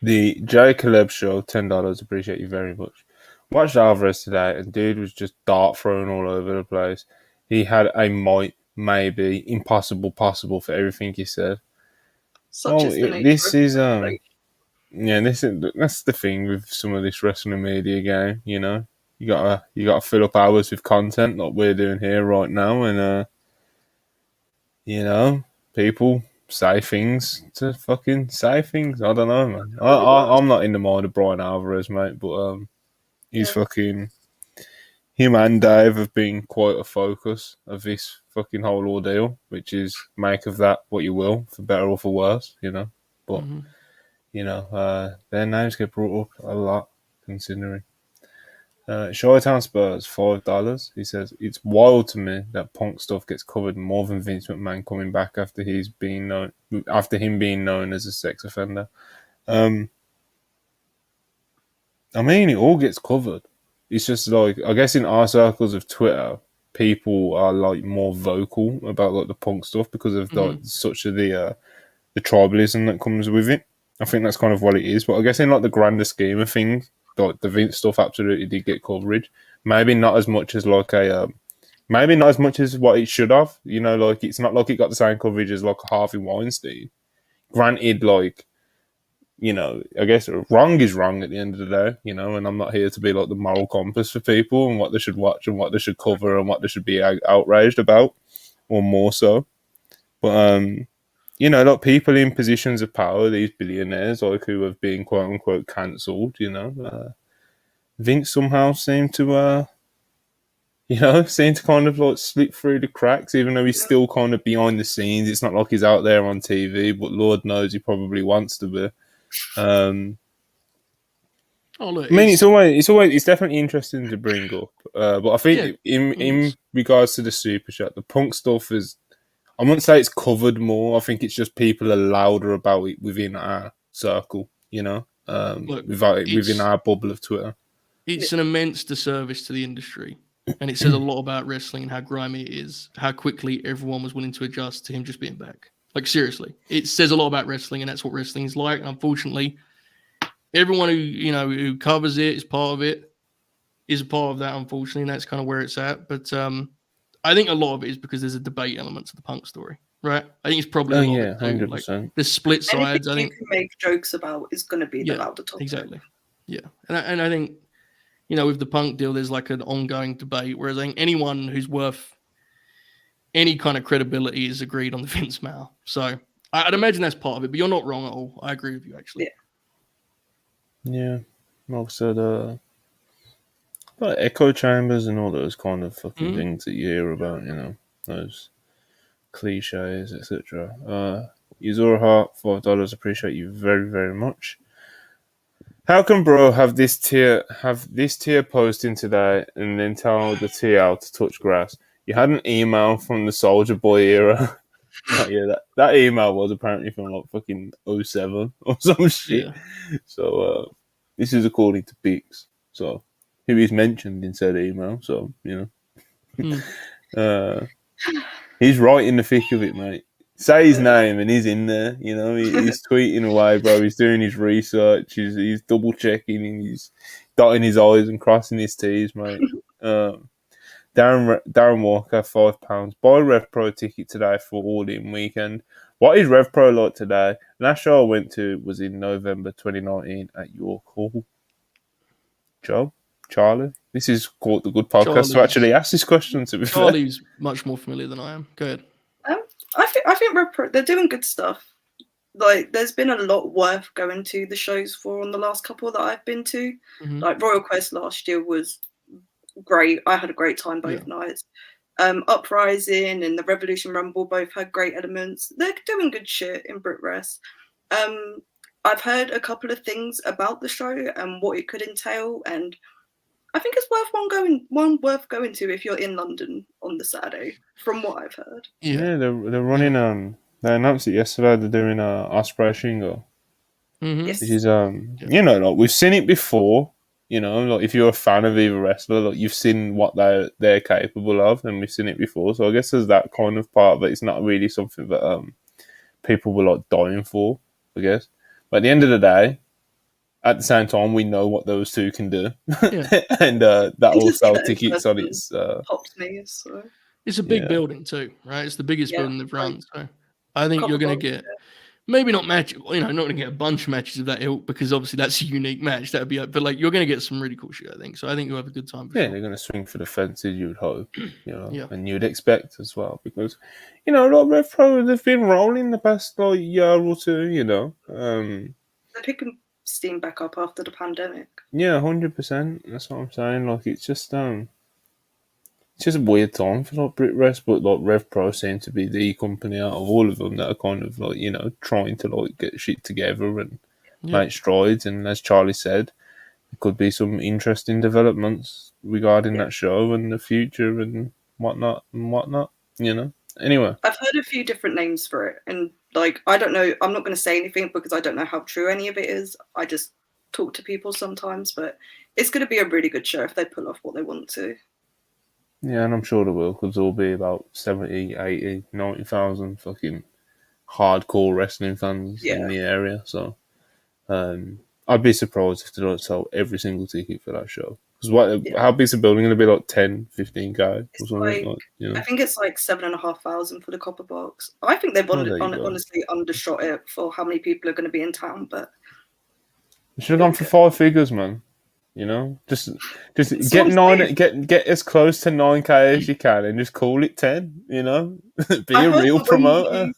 The J Caleb Show, $10. Appreciate you very much. Watched Alvarez today, and dude was just dart throwing all over the place. He had a might, maybe, impossible, possible for everything he said. This is that's the thing with some of this wrestling media game. You know, you gotta fill up hours with content like we're doing here right now, and you know, people say things to fucking say things. I don't know, man. I'm not in the mind of Brian Alvarez, mate, but he's fucking. Him and Dave have been quite a focus of this fucking whole ordeal, which is make of that what you will, for better or for worse, you know. But you know, their names get brought up a lot, considering. Shoretown Spurs, $5. He says, it's wild to me that Punk stuff gets covered more than Vince McMahon coming back after him being known as a sex offender. I mean, it all gets covered. It's just like, I guess in our circles of Twitter, people are like more vocal about like the Punk stuff because of like such of the tribalism that comes with it. I think that's kind of what it is. But I guess in like the grander scheme of things, like the Vince stuff absolutely did get coverage. Maybe not as much as like maybe not as much as what it should have. You know, like it's not like it got the same coverage as like Harvey Weinstein. Granted, like, you know, I guess wrong is wrong at the end of the day, you know, and I'm not here to be like the moral compass for people and what they should watch and what they should cover and what they should be outraged about, or more so. But, you know, like people in positions of power, these billionaires, like who have been quote unquote cancelled, you know, Vince somehow seemed to, you know, seemed to kind of like slip through the cracks, even though he's still kind of behind the scenes. It's not like he's out there on TV, but Lord knows he probably wants to be.
Look,
I mean, it's definitely interesting to bring up. But I think in regards to the Super Chat, the Punk stuff is, I wouldn't say it's covered more. I think it's just people are louder about it within our circle, you know, within our bubble of Twitter.
It's an immense disservice to the industry. And it says a lot about wrestling and how grimy it is, how quickly everyone was willing to adjust to him just being back. Like, seriously, it says a lot about wrestling, and that's what wrestling is like. And unfortunately, everyone who covers it, is part of it, is a part of that, unfortunately, and that's kind of where it's at. But I think a lot of it is because there's a debate element to the Punk story, right? I think it's probably a lot of it too.
100%.
Like, there's split sides.
Anything
I think
you can make jokes about is going to be the louder topic.
Exactly. Yeah, and I think, you know, with the Punk deal, there's like an ongoing debate, whereas I think anyone who's worth any kind of credibility is agreed on the Vince matter. So I'd imagine that's part of it, but you're not wrong at all. I agree with you, actually.
Yeah. Also, the echo chambers and all those kind of fucking things that you hear about, you know, those cliches, etc. Uzura Heart, $5. Appreciate you very, very much. How can bro have this tier posting today and then tell the TL to touch grass? You had an email from the Soldier Boy era. That email was apparently from like fucking 07 or some shit. Yeah. So this is according to Beaks. So who is mentioned in said email. So, you know. He's right in the thick of it, mate. Say his name and he's in there, you know. He's tweeting away, bro. He's doing his research. He's double checking and he's dotting his I's and crossing his T's, mate. Darren Walker, £5. Buy Rev Pro ticket today for All In weekend. What is Rev Pro like today? Last show I went to was in November 2019 at York Hall. Joe, Charlie, this is called the good podcast to actually ask this question. To be fair,
Charlie's much more familiar than I am. Go ahead.
I think Rev Pro, they're doing good stuff. Like, there's been a lot worth going to the shows for on the last couple that I've been to. Like Royal Quest last year was great. I had a great time both nights. Uprising and the Revolution Rumble both had great elements. They're doing good shit in Brit Rest. I've heard a couple of things about the show and what it could entail, and I think it's one worth going to if you're in London on the Saturday, from what I've heard.
Yeah, they're running. They announced it yesterday. They're doing Osprey Shingo.
Yes.
Which is you know, like we've seen it before. You know, like if you're a fan of either wrestler, like you've seen what they're capable of, and we've seen it before. So I guess there's that kind of part, but it's not really something that people were like dying for. I guess, but at the end of the day, at the same time, we know what those two can do, and that all sell tickets on its.
Popped me, so.
It's a big building too, right? It's the biggest building they've run. So I think you're going to get maybe not not going to get a bunch of matches of that ilk because obviously that's a unique match. That would be, but like you're going to get some really cool shit. I think so. I think you'll have a good time.
They're going to swing for the fences. You would hope, you know, and you'd expect as well because, you know, like Rev Pro, they've been rolling the past like year or two. You know,
they're picking steam back up after the pandemic.
Yeah, 100%. That's what I'm saying. Like it's just it's just a weird time for like Brit Rest, but like Rev Pro seem to be the company out of all of them that are kind of like, you know, trying to like get shit together and make strides. And as Charlie said, there could be some interesting developments regarding that show and the future and whatnot, you know. Anyway,
I've heard a few different names for it, and like I don't know, I'm not going to say anything because I don't know how true any of it is. I just talk to people sometimes, but it's going to be a really good show if they pull off what they want to.
Yeah, and I'm sure there will, because there'll be about 70, 80, 90,000 fucking hardcore wrestling fans in the area. So I'd be surprised if they don't sell every single ticket for that show. Because how big's the building going to be? Like 10, 15K or
It's
something?
like,
You know?
I think it's like 7,500 for the copper box. I think they've
Oh, there you go.
honestly undershot it for how many people are going to be in town, but
You should have gone for 5 figures, man. You know, just
It's
get
what I'm
9, get as close to 9K as you can, and just call it 10. You know, be
I
a
heard
real
the
promoter.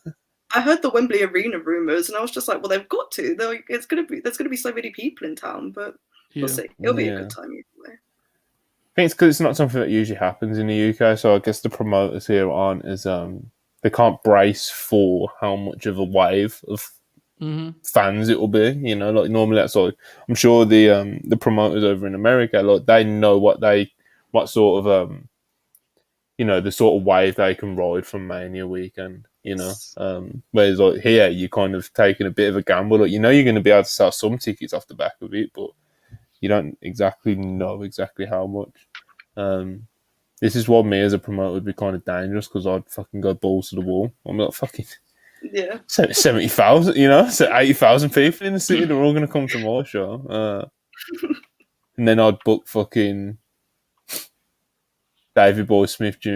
I heard the Wembley Arena rumors, and I was just like, well, they've got to. Like, there's gonna be so many people in town, but we'll see. It'll be a good time either way.
I think it's because it's not something that usually happens in the UK. So I guess the promoters here aren't as they can't brace for how much of a wave of fans it will be. You know, like normally that's like I'm sure the promoters over in America, like they know what sort of you know, the sort of wave they can ride from Mania weekend. You know, whereas like here you're kind of taking a bit of a gamble. Like you know you're going to be able to sell some tickets off the back of it, but you don't exactly know exactly how much. This is what me as a promoter would be kind of dangerous because I'd fucking go balls to the wall. I'm like fucking 70,000, you know, so 80,000 people in the city. They're all going to come to my show, and then I'd book fucking Davey Boy Smith Jr.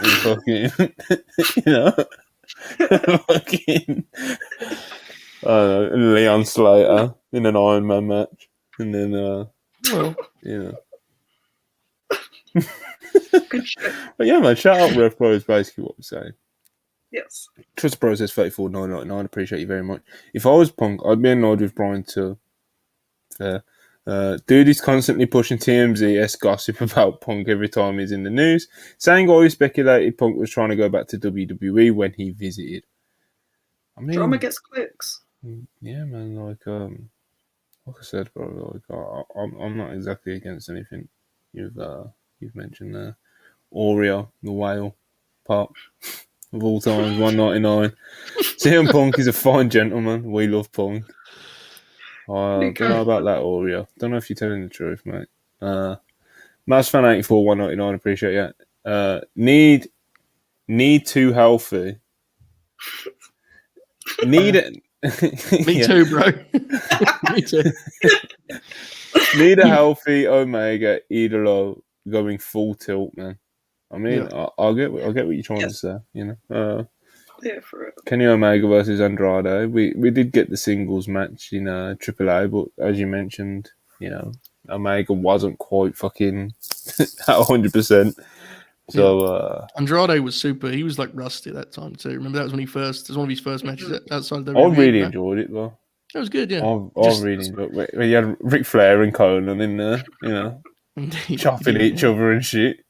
and fucking, you know, fucking Leon Slater in an Iron Man match, and then you know.
Good shit.
But yeah, man, shout out Rev Pro is basically what we're saying.
Yes.
Trust Pro says 34,999. Appreciate you very much. If I was Punk, I'd be annoyed with Brian too. Dude is constantly pushing TMZ-esque gossip about Punk every time he's in the news, saying always speculated Punk was trying to go back to WWE when he visited. I mean,
drama gets clicks.
Yeah, man. Like I said, bro. Like I'm not exactly against anything you've mentioned there. Oreo, the whale, pop of all times, 199. CM Punk is a fine gentleman. We love Punk. I don't know about that Oreo. Don't know if you're telling the truth, mate. Mass Fan 84, 199. Appreciate you. Need too healthy. Need it.
Me too, bro. Me too.
Need a healthy Omega Idolo going full tilt, man. I mean, I'll get what you're trying to say. You know,
for it.
Kenny Omega versus Andrade. We did get the singles match in AAA, but as you mentioned, you know, Omega wasn't quite fucking at 100%. So
Andrade was super. He was like rusty at that time too. Remember that was when it was one of his first matches outside the
I really enjoyed it though.
It was good, yeah.
I really enjoyed it. When you had Ric Flair and Conan in there, you know, chopping each other and shit.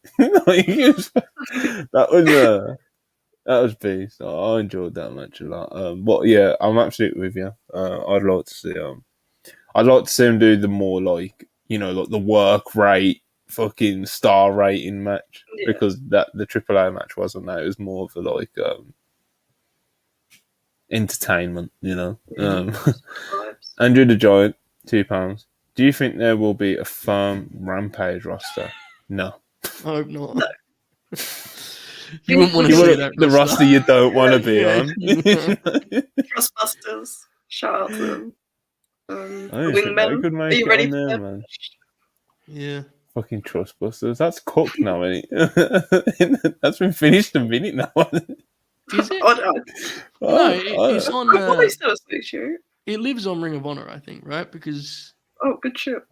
That was beast. I enjoyed that match a lot. But yeah, I'm absolutely with you. I'd like to see him do the more like, you know, like the work rate fucking star rating match because the AAA match wasn't that. It was more of a like entertainment, you know. Andrew the Giant, £2. Do you think there will be a firm Rampage roster? No.
I hope not.
No.
You wouldn't want to see that
the roster you don't want to be on.
Trustbusters. Shout out to them.
Wingmen. Are you ready for them, man?
Yeah.
Fucking Trustbusters. That's cooked now, ain't it? That's been finished a minute now.
Is it? It's on. It lives on Ring of Honor, I think, right? Because
good shit.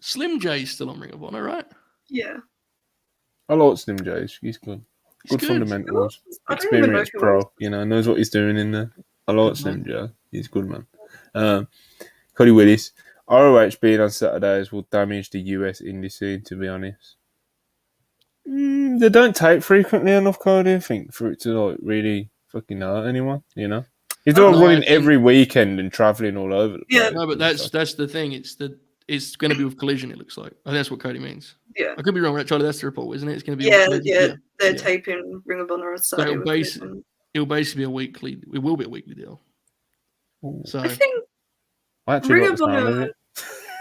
Slim J's still on Ring of Honor, right?
Yeah.
I like Slim J. He's good. Good fundamentals. Experienced pro. You know, knows what he's doing in there. I like Slim J. He's good, man. Cody Willis. ROH being on Saturdays will damage the US indie scene, to be honest. They don't tape frequently enough, Cody, I think, for it to like really fucking hurt anyone, you know? If they're running every weekend and travelling all over the place.
No, but that's the thing. It's going to be with Collision, it looks like. I think that's what Cody means.
Yeah.
I could be wrong, right, Charlie? That's the report, isn't it? It's going to be with Collision.
They're taping Ring of Honor on Saturday.
It'll basically be a weekly. It will be a weekly deal. So
I think
I actually
Ring of Honor.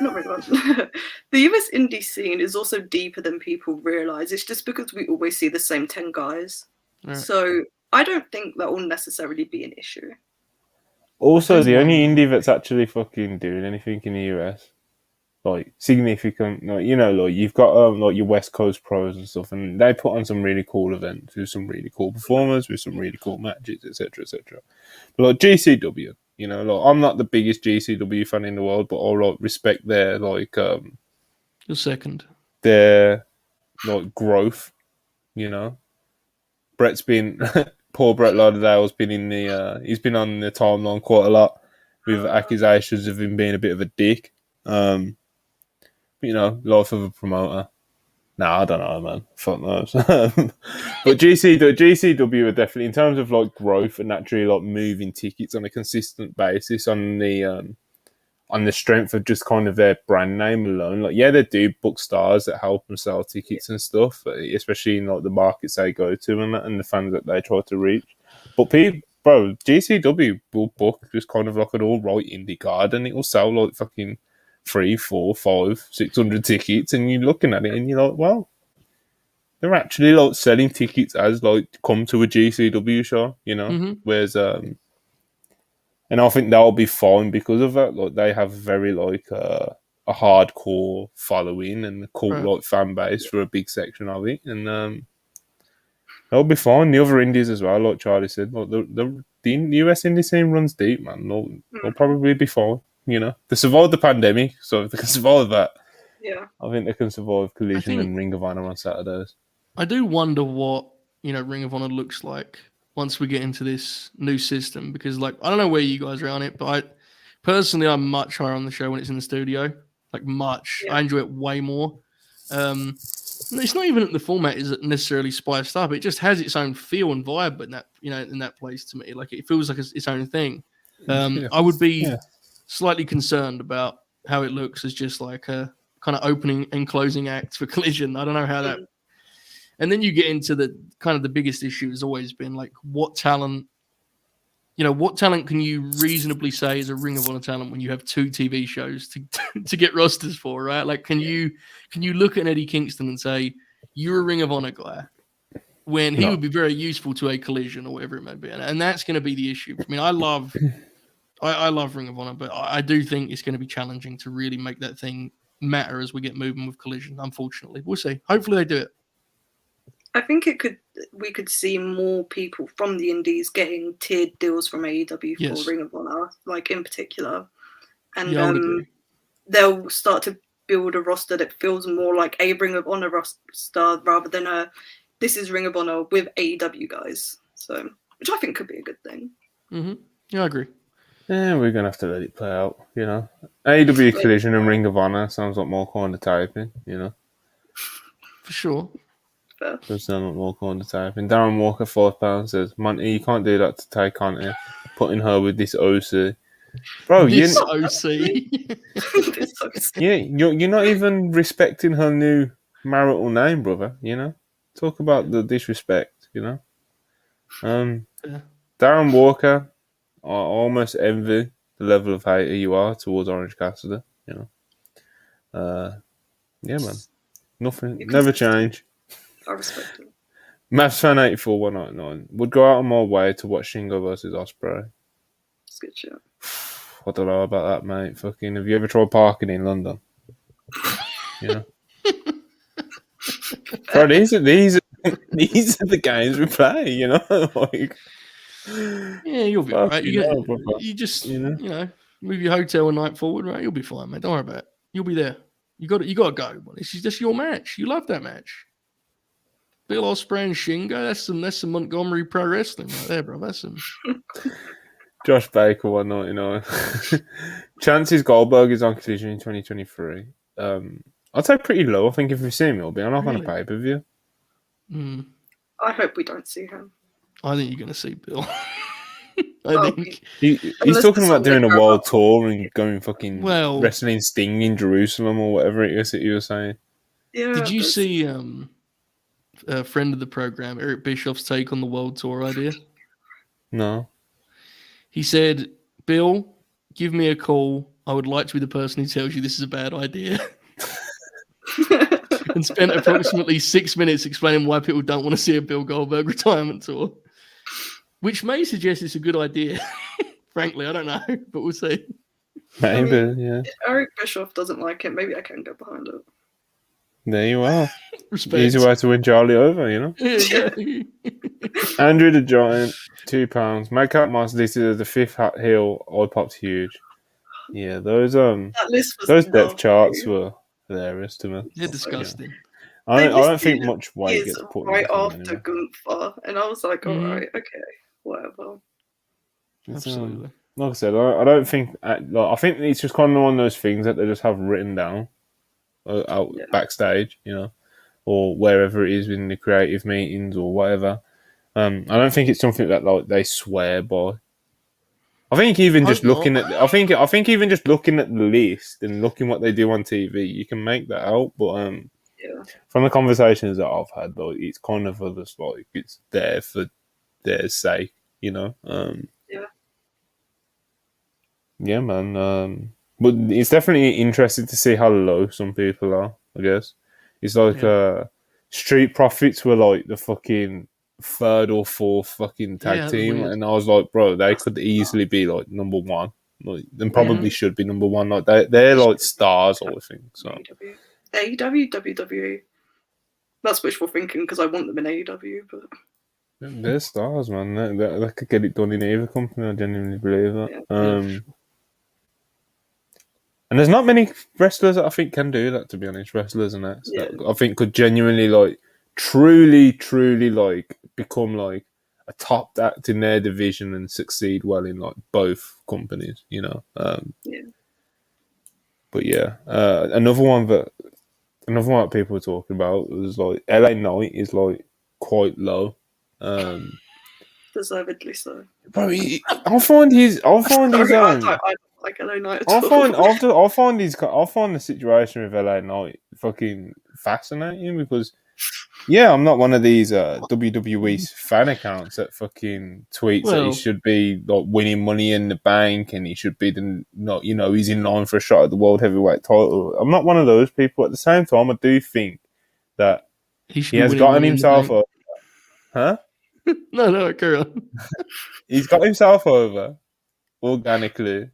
not Ring of Honor. The US indie scene is also deeper than people realize. It's just because we always see the same 10 guys.
Right.
So I don't think that will necessarily be an issue.
Also,
I
the only
wonder-
indie that's actually fucking doing anything in the US, like significant, like like you've got like your West Coast pros and stuff, and they put on some really cool events with some really cool performers, with some really cool matches, etc., etc. But like GCW, like I'm not the biggest GCW fan in the world, but I'll like respect their
You're second.
their like growth. Brett's been poor Brett Lauderdale's been in the he's been on the timeline quite a lot with accusations of him being a bit of a dick. Life of a promoter. Nah, I don't know, man. Fuck knows. But GCW are definitely, in terms of like growth and actually like moving tickets on a consistent basis on the strength of just kind of their brand name alone. Like, yeah, they do book stars that help them sell tickets and stuff, especially in like the markets they go to and the fans that they try to reach. But GCW will book just kind of like an all right indie card, and it will sell like fucking 3, 4, 5, 600 tickets, and you're looking at it and you're like, well, they're actually like selling tickets as like come to a GCW show,
Mm-hmm.
Whereas and I think that'll be fine because of that. Like, they have very like a hardcore following and a cult like fan base for a big section of it, and that'll be fine. The other indies as well, like Charlie said, like the US indie scene runs deep, man. They'll probably be fine. They survived the pandemic, so if they can survive that,
Yeah.
I think they can survive Collision
think-
and Ring of Honor on Saturdays.
I do wonder what Ring of Honor looks like once we get into this new system, because like I don't know where you guys are on it, but I'm much higher on the show when it's in the studio. Like much,
Yeah.
I enjoy it way more. It's not even that the format isn't necessarily spiced up; it just has its own feel and vibe. But in that place to me, like it feels like its own thing. I would be slightly concerned about how it looks as just like a kind of opening and closing act for Collision. I don't know how that. And then you get into the kind of the biggest issue has always been like what talent can you reasonably say is a Ring of Honor talent when you have 2 TV shows to get rosters for, right? Like, can you look at Eddie Kingston and say you're a Ring of Honor guy when he would be very useful to a Collision or whatever it may be, and that's going to be the issue. I mean, I love Ring of Honor, but I do think it's going to be challenging to really make that thing matter as we get moving with Collision. Unfortunately, we'll see. Hopefully, they do it.
I think we could see more people from the indies getting tiered deals from AEW for Ring of Honor, like in particular. And they'll start to build a roster that feels more like a Ring of Honor roster rather than this is Ring of Honor with AEW guys. So, which I think could be a good thing.
Mm-hmm. Yeah, I agree.
Yeah, we're going to have to let it play out, AEW Collision and Ring of Honor sounds like more kind of typing,
For sure.
Does sound like more kind of typing. Darren Walker, £5, says, Monty, you can't do that to Tay Conti, putting her with this OC. Bro,
this
OC.
This OC.
Yeah, you're not even respecting her new marital name, brother, Talk about the disrespect, Darren Walker, I almost envy the level of hater you are towards Orange Cassidy, yeah, man. Nothing, never change.
I respect it.
Maths fan 84199 would go out on my way to watch Shingo versus Ospreay.
It's good shit.
I don't know about that, mate. Fucking, have you ever tried parking in London? Bro, these are the games we play, like.
Yeah, you'll be all right. You just move your hotel a night forward, right? You'll be fine, mate. Don't worry about it. You'll be there. You got to go. This is just your match. You love that match. Bill Ospreay and Shingo. That's some Montgomery Pro Wrestling right there, bro. That's some.
Josh Baker 199. Chances Goldberg is on Collision in 2023. I'd say pretty low. I think if we see him, it'll be on a pay-per-view.
I hope we don't see him.
I think you're going to see Bill. I think
he's talking about doing a world tour and going fucking wrestling Sting in Jerusalem or whatever it is that you were saying.
Yeah,
did you see a friend of the program, Eric Bischoff's take on the world tour idea?
No.
He said, Bill, give me a call I would like to be the person who tells you this is a bad idea. And spent approximately 6 minutes explaining why people don't want to see a Bill Goldberg retirement tour, which may suggest it's a good idea. Frankly, I don't know, but we'll see.
Maybe,
I mean,
yeah.
If Eric Bischoff doesn't like it, maybe I can go behind it.
There you are.
Respect.
Easy way to win Charlie over, you know?
Yeah.
Andrew the Giant, £2. Madcap Moss, this is the fifth hat heel. I popped huge. Yeah, those
That list was
depth
lovely.
charts were hilarious to me.
They're disgusting.
I
They
don't think
listed
much weight
his
gets put
right
into them
after
anyway.
Gunther, and I was like,
Mhm.
all right, okay, whatever.
It's,
Absolutely.
like I said, I don't think. I think it's just kind of one of those things that they just have written down out
Yeah.
backstage, you know, or wherever it is in the creative meetings or whatever. I don't think it's something that like they swear by. I think even just
Hope
looking
not.
at, I think even just looking at the list and looking what they do on TV, you can make that out. But
Yeah.
from the conversations that I've had, like it's kind of just like it's there for their sake, you know. Yeah, man. But it's definitely interesting to see how low some people are. I guess it's like Street Profits were like the fucking third or fourth fucking tag
Yeah, that was
team,
weird.
and I was like, bro, they could easily be like number one. Like, and probably should be number one. Like they're like stars, I think. So
AEW, WWE. That's wishful thinking because I want them in AEW, but
they're stars, man. They could get it done in either company. I genuinely believe that.
Yeah.
And there's not many wrestlers that I think can do that, to be honest. Wrestlers and acts that I think could genuinely, like, truly, like, become, like, a top act in their division and succeed well in, like, both companies, you know? But, yeah. Another one that people were talking about was, like, LA Knight is, like, quite low.
deservedly so.
Bro, I'll find his
I don't like LA Knight at all.
I'll find the situation with LA Knight fucking fascinating because, yeah, I'm not one of these WWE fan accounts that fucking tweets that he should be like winning Money in the Bank and he should be he's in line for a shot at the World Heavyweight title. I'm not one of those people. At the same time, I do think that he has gotten himself over. Huh?
No, carry on.
He's got himself over organically.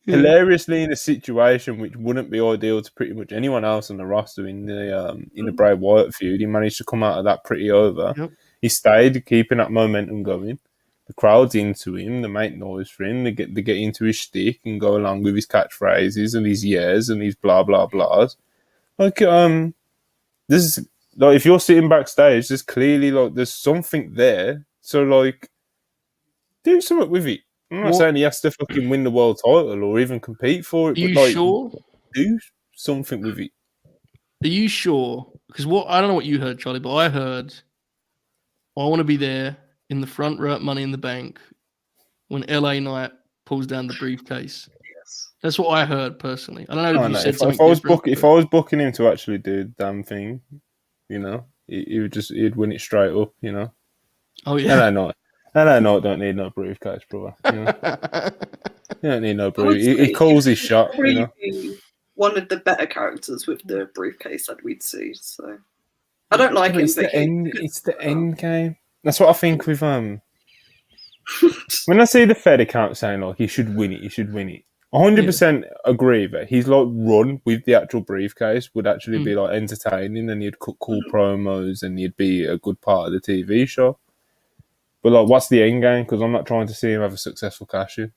Hilariously in a situation which wouldn't be ideal to pretty much anyone else on the roster in the Bray Wyatt feud. He managed to come out of that pretty over.
Yep.
He stayed, keeping that momentum going. The crowd's into him. They make noise for him. They get into his shtick and go along with his catchphrases and his yeahs and his blah blah blahs. Like this is like if you're sitting backstage, there's clearly like there's something there. So like, do something with it. I'm not saying he has to fucking win the world title or even compete for it.
Are you
but like,
sure?
Do something with it.
Are you sure? Because I don't know what you heard, Charlie, but I heard I want to be there in the front row at Money in the Bank when LA Knight pulls down the briefcase.
Yes.
That's what I heard personally. I don't know if you said
If
something
I was
different.
if I was booking him to actually do the damn thing, you know, he'd win it straight up, you know.
Oh yeah.
LA Knight don't need no briefcase, brother. You know? He don't need no briefcase. He calls his shot, you know.
Be one of the better characters with the briefcase that we'd see. So I don't like him.
It's the end game. That's what I think with when I see the Fed account saying like he should win it. 100% agree that he's like run with the actual briefcase would actually be like entertaining and he'd cut cool promos and he'd be a good part of the TV show. But like, what's the end game? Because I'm not trying to see him have a successful cash in.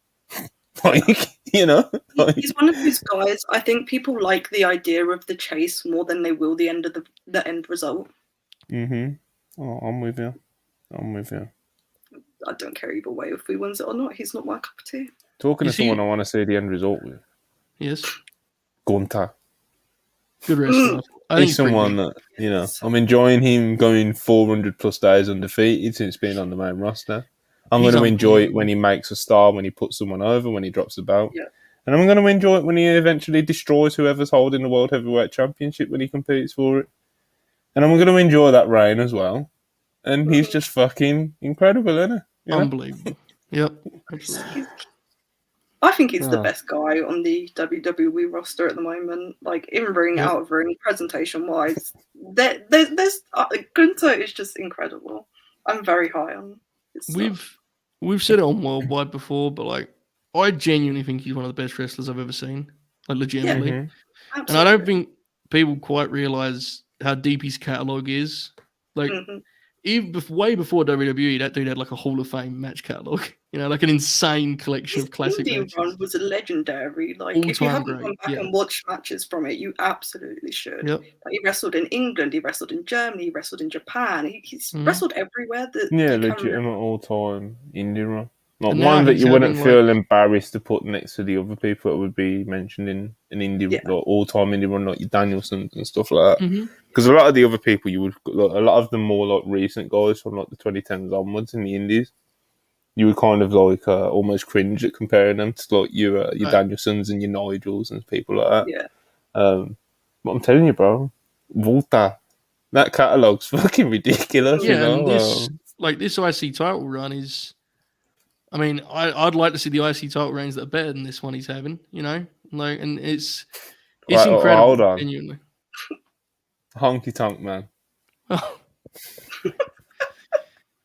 Like, you know,
he's one of those guys. I think people like the idea of the chase more than they will the end result.
Oh, I'm with you.
I don't care either way if he wins it or not. He's not my cup of tea.
Talking to someone I want to see the end result with.
Yes.
Gunther.
Good wrestler. I think
he's someone that, you know, I'm enjoying him going 400 plus days undefeated since being on the main roster. I'm going to enjoy it when he makes a star, when he puts someone over, when he drops the belt.
Yeah.
And I'm going to enjoy it when he eventually destroys whoever's holding the World Heavyweight Championship when he competes for it. And I'm going to enjoy that reign as well. And he's just fucking incredible, isn't he? You know?
Unbelievable. Yep. Absolutely.
I think he's the
Oh.
best guy on the WWE roster at the moment. Like in ring,
Yep.
out of ring, presentation wise, there's Gunther is just incredible. I'm very high on his stuff.
We've said it on Worldwide before, but like I genuinely think he's one of the best wrestlers I've ever seen. Like legitimately.
Mhm.
And I don't
Absolutely.
think people quite realize how deep his catalog is. Like
Mhm.
even way before WWE, that dude had like a Hall of Fame match catalog. You know, like an insane collection
His
of classic
indie
matches.
run was legendary. Like, if you
All-time
haven't
great,
gone back
yeah.
and watched matches from it, you absolutely should.
Yep.
Like, he wrestled in England, he wrestled in Germany, he wrestled in Japan. He's
Mhm.
wrestled everywhere that
Yeah,
you can.
legitimate all-time indie run. Like
And now
one that
he's
you wouldn't
having,
feel embarrassed to put next to the other people that would be mentioned in an indie,
Yeah.
like all-time indie run, like your Danielsons and stuff like that.
Mhm.
Because a lot of the other people, you would, like, a lot of the more like recent guys from like the 2010s onwards in the indies, you would kind of like almost cringe at comparing them to like your
Right.
Danielsons and your Nigels and people like that.
Yeah.
But I'm telling you, bro, Volta, that catalog's fucking ridiculous.
Yeah,
you know.
and this IC title run is. I mean, I'd like to see the IC title reigns that are better than this one he's having. You know, like, and it's
Right,
incredible.
hold on.
Genuinely.
Honky Tonk Man.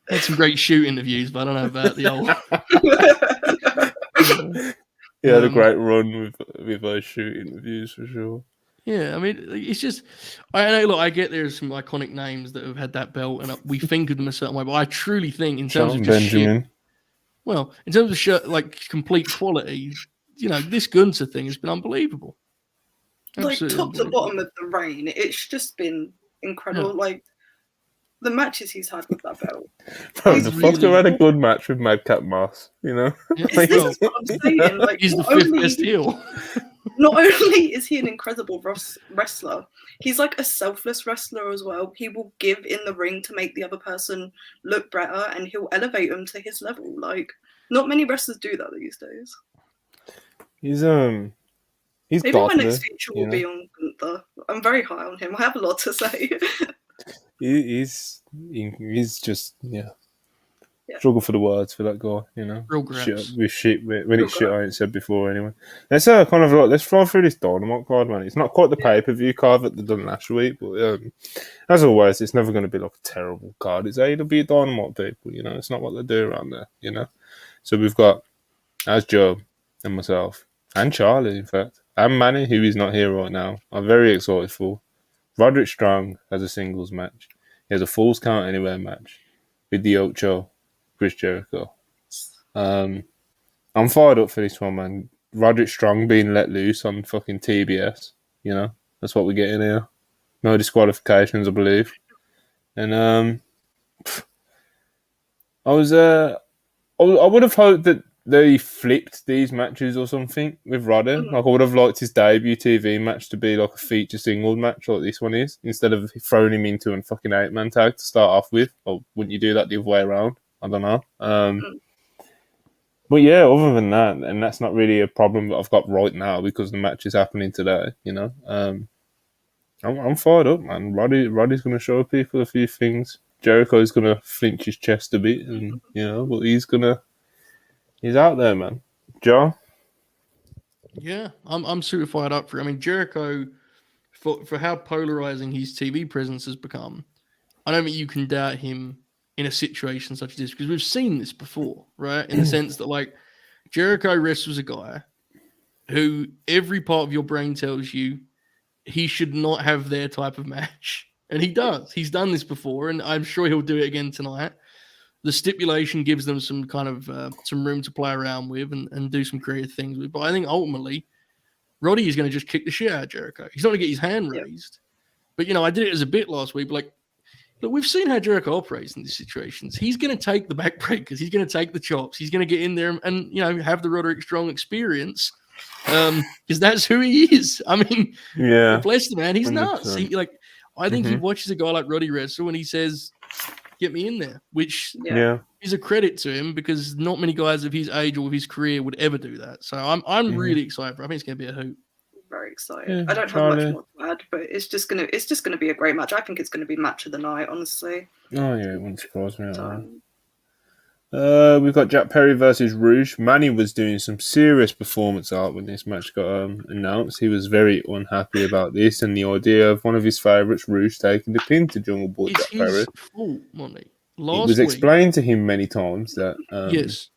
Had some great shoot interviews, but I don't know about the old.
He had a great run with those shoot interviews for sure.
Yeah, I mean, it's just. I know. Look, I get there's some iconic names that have had that belt, and we think of them a certain way. But I truly think, in terms of
Shelton
just
Benjamin.
well, in terms of like complete quality, you know, this Gunther thing has been unbelievable.
Like,
Absolutely
top to
unbelievable.
bottom of the reign, it's just been incredible.
Yeah.
Like, the matches he's had with that belt.
Bro,
He's
the
really-
fucker had a good match with Madcap Moss, you know?
Yeah,
This
well,
is what I'm saying. Like,
he's the
not
fifth
only-
best heel.
Not only is he an incredible wrestler, he's like a selfless wrestler as well. He will give in the ring to make the other person look better, and he'll elevate them to his level. Like, not many wrestlers do that these days.
He's
Maybe my
godly,
next feature will be on Gunther. I'm very high on him. I have a lot to say.
He's just struggle for the words for that guy, you know.
Real graps.
When it's shit I ain't said before anyway. Let's let's fly through this Dynamite card, man. It's not quite the pay-per-view card that they done last week, but as always, it's never going to be like a terrible card. It's AEW Dynamite, people, you know. It's not what they do around there, you know. So we've got as Joe and myself and Charlie, in fact, and Manny, who is not here right now. I'm very excited for. Roderick Strong has a singles match. He has a Falls Count Anywhere match with the Ocho, Chris Jericho. I'm fired up for this one, man. Roderick Strong being let loose on fucking TBS. You know, that's what we're getting here. No disqualifications, I believe. And I would have hoped that they flipped these matches or something with Roddy. Like, I would have liked his debut TV match to be like a feature single match like this one is, instead of throwing him into a fucking 8-man tag to start off with. Or wouldn't you do that the other way around? I don't know. But yeah, other than that, and that's not really a problem that I've got right now because the match is happening today, you know. I'm fired up, man. Roddy's going to show people a few things. Jericho's going to flinch his chest a bit, and you know, but he's out there, man. Joe?
Yeah, I'm super fired up for it. I mean, Jericho, for how polarizing his TV presence has become, I don't think you can doubt him in a situation such as this, because we've seen this before, right? In the sense that, like, Jericho wrestles a guy who every part of your brain tells you he should not have their type of match. And he does. He's done this before, and I'm sure he'll do it again tonight. The stipulation gives them some kind of some room to play around with and do some creative things with. But I think ultimately, Roddy is going to just kick the shit out of Jericho. He's not going to get his hand raised. But, you know, I did it as a bit last week. But, like, look, we've seen how Jericho operates in these situations. He's going to take the backbreakers. He's going to take the chops. He's going to get in there and, you know, have the Roderick Strong experience because that's who he is. I mean,
Yeah.
bless the man. He's
100%.
nuts. I think he watches a guy like Roddy wrestle and he says, get me in there, which is a credit to him because not many guys of his age or with his career would ever do that. So I'm really excited for it. I think it's going to be a hoot.
Very excited.
Yeah,
I don't
Charlie.
have much more to add, but it's just gonna be a great match. I think it's gonna be match of the night, honestly.
Oh yeah, it wouldn't surprise me at all. We've got Jack Perry versus Rouge. Manny was doing some serious performance art when this match got announced. He was very unhappy about this and the idea of one of his favourites, Rouge, taking the pin to Jungle Boy
It's
Jack Perry.
his fault, Monty.
It was
Last week,
explained to him many times that
yes,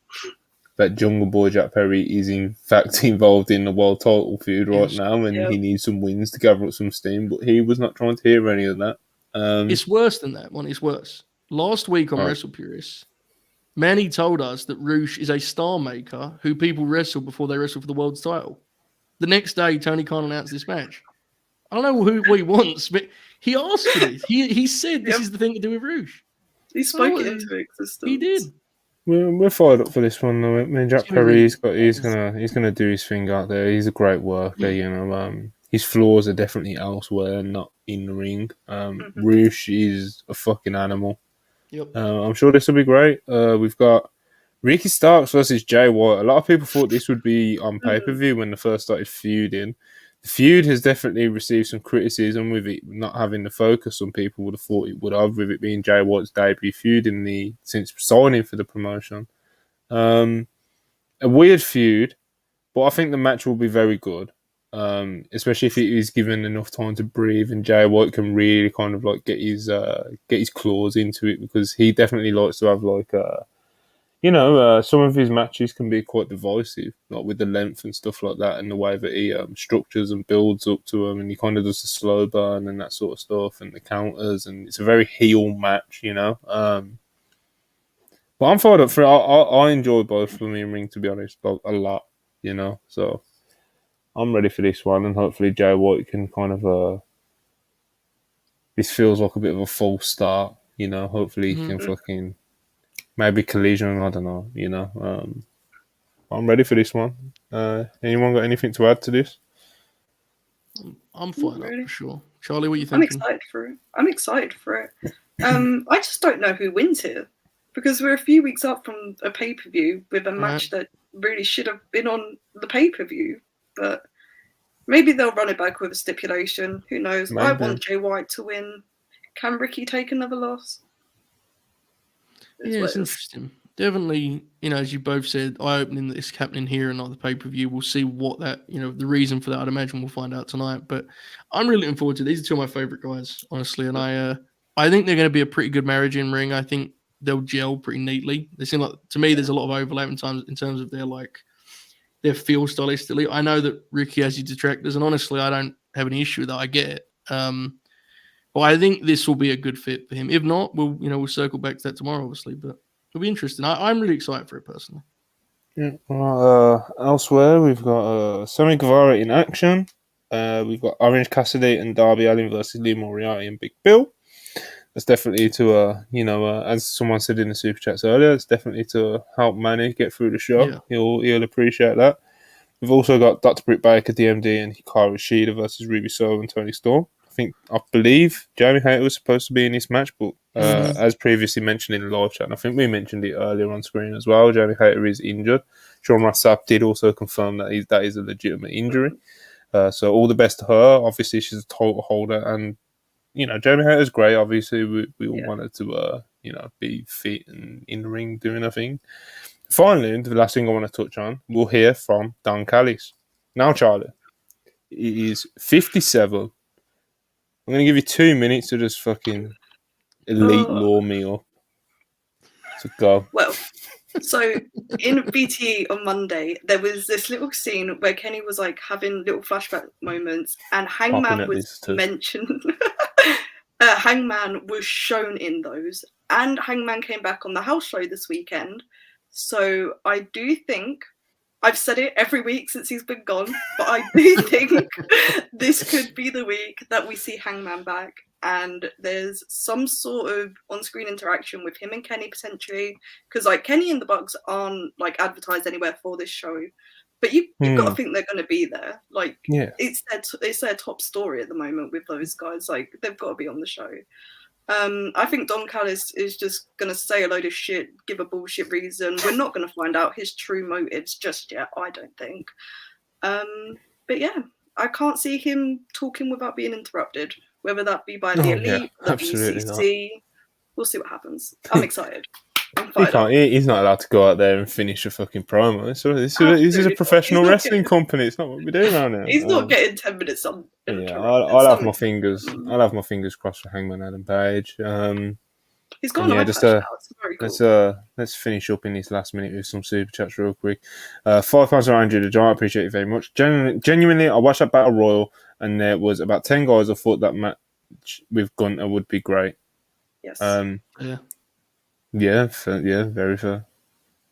that Jungle Boy Jack Perry is in fact involved in the world title feud right
Yes.
now, and
Yep.
he needs some wins to gather up some steam. But he was not trying to hear any of that.
it's worse than that. Monty, it's worse. Last week on
Right.
Wrestle Purists, Manny told us that Rouge is a star maker who people wrestle before they wrestle for the world's title. The next day, Tony Khan announced this match. I don't know what he wants, but he asked for this. He said this
Yep.
is the thing to do with Rouge.
He spoke
Oh,
it into existence.
He did.
We're fired up for this one, though. I mean, Jack
It's gonna
Perry,
be-
he's gonna do his thing out there. He's a great worker, you know. His flaws are definitely elsewhere, not in the ring. Rouge is a fucking animal.
Yep.
I'm sure this will be great. We've got Ricky Starks versus Jay White. A lot of people thought this would be on pay-per-view when they first started feuding. The feud has definitely received some criticism with it not having the focus some people would have thought it would have, with it being Jay White's debut feud since signing for the promotion. A weird feud, but I think the match will be very good. Especially if it is given enough time to breathe and Jay White can really kind of like get his claws into it, because he definitely likes to have like some of his matches can be quite divisive, like with the length and stuff like that, and the way that he structures and builds up to them, and he kind of does the slow burn and that sort of stuff, and the counters, and it's a very heel match, you know. But I'm fired up for it. I enjoy both of them in ring, to be honest, like, a lot, you know. So I'm ready for this one, and hopefully Jay White can kind of this feels like a bit of a false start, you know. Hopefully he can fucking maybe Collision, I don't know, you know. I'm ready for this one. Anyone got anything to add to this?
I'm fired up
Really?
for sure. Charlie, what are you
I'm
thinking?
excited for it. I just don't know who wins here, because we're a few weeks up from a pay-per-view with a match that really should have been on the pay-per-view, but maybe they'll run it back with a stipulation. Who knows? I
Maybe.
want Jay White to win. Can Ricky take another loss?
Yeah, it's interesting. Definitely, you know, as you both said, eye-opening that it's happening here and not the pay-per-view. We'll see what that, you know, the reason for that, I'd imagine we'll find out tonight. But I'm really looking forward to it. These are two of my favorite guys, honestly. And I think they're going to be a pretty good marriage in ring. I think they'll gel pretty neatly. They seem like, to me, there's a lot of overlap in terms of their feel stylistically. I know that Ricky has his detractors, and honestly, I don't have any issue with that. I get it. But I think this will be a good fit for him. If not, we'll circle back to that tomorrow, obviously. But it'll be interesting. I'm really excited for it personally.
Yeah. Elsewhere, we've got Sammy Guevara in action. We've got Orange Cassidy and Darby Allin versus Lee Moriarty and Big Bill. That's definitely to, as someone said in the super chats earlier, it's definitely to help Manny get through the show.
Yeah.
He'll appreciate that. We've also got Dr. Britt Baker, DMD, and Hikaru Shida versus Ruby Soho and Tony Storm. I believe Jamie Hayter was supposed to be in this match, but as previously mentioned in the live chat, and I think we mentioned it earlier on screen as well, Jamie Hayter is injured. Sean Ross Sapp did also confirm that is a legitimate injury. So all the best to her. Obviously, she's a title holder, and Jamie Hayter's great. Obviously, we all wanted to be fit and in the ring doing a thing. Finally, the last thing I want to touch on, we'll hear from Don Callis. Now, Charlie, he is 57. I'm going to give you 2 minutes to just fucking elite lore me up. So go.
Well, so in BTE on Monday, there was this little scene where Kenny was like having little flashback moments, and Hangman was mentioned. Hangman was shown in those, and Hangman came back on the house show this weekend. So I do think, I've said it every week since he's been gone, but I do think this could be the week that we see Hangman back, and there's some sort of on-screen interaction with him and Kenny potentially, because like Kenny and the Bucks aren't like advertised anywhere for this show, but you've got to think they're going to be there. Like, it's their top story at the moment with those guys. Like, they've got to be on the show. I think Don Callis is just going to say a load of shit, give a bullshit reason. We're not going to find out his true motives just yet, I don't think. But yeah, I can't see him talking without being interrupted, whether that be by the Elite, the BCC. We'll see what happens. I'm excited. I'm
He
fired
can't.
up.
He's not allowed to go out there and finish a fucking promo. So this is a
Absolutely not.
professional
He's not
wrestling
getting-
company. It's not what we do around here.
He's not getting 10 minutes on.
Yeah,
interrupted.
I'll have
Some-
my fingers. I'll have my fingers crossed for Hangman Adam Page.
He's got
And
an
yeah,
eye
just,
patch now. It's very cool.
let's finish up in this last minute with some super chats real quick. £5 around you, the Giant. I appreciate you very much. Genuinely, I watched that Battle Royal, and there was about 10 guys I thought that match with Gunter would be great.
Yes.
Yeah.
Very fair.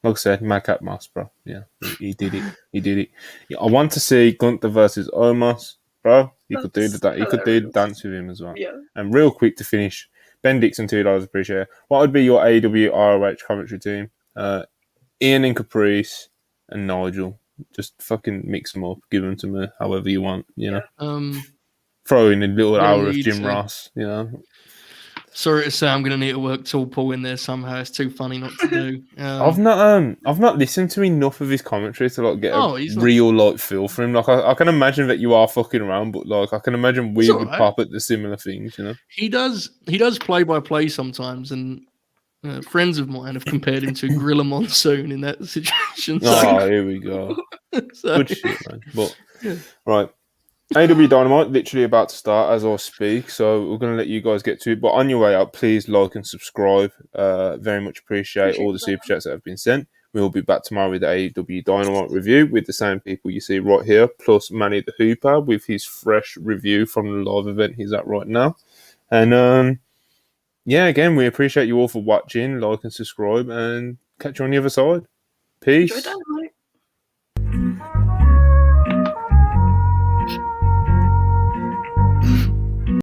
Like I said, Madcap Moss, bro. Yeah, he did it. He did it. Yeah, I want to see Gunter versus Omos, bro. You could do
That's
that. You could do the
hilarious.
dance with him as well.
Yeah.
And real quick to finish, Ben Dixon, $2, appreciate it. What would be your AEW ROH commentary team? Ian and Caprice and Nigel. Just fucking mix them up. Give them to me however you want. You know, throw in a little
Gonna
hour of
need
Jim
to.
Ross. You know,
Sorry to say, I'm going to need to work Tall Paul in there somehow. It's too funny not to do.
I've not listened to enough of his commentary to like get
he's not-
real like feel for him. Like I can imagine that you are fucking around, but like I can imagine we
It's
would
alright.
pop at the similar things. You know.
He does play by play sometimes, and friends of mine have compared him to Gorilla Monsoon in that situation.
Oh, here we go.
So,
Good shit, man. But
Yeah.
right. AEW Dynamite literally about to start as I speak, so we're going to let you guys get to it. But on your way out, please like and subscribe. Very much appreciate all the super chats that have been sent. We will be back tomorrow with the AEW Dynamite review with the same people you see right here, plus Manny the Hooper with his fresh review from the live event he's at right now. And yeah, again, we appreciate you all for watching, like and subscribe, and catch you on the other side. Peace.
Enjoy Dynamite.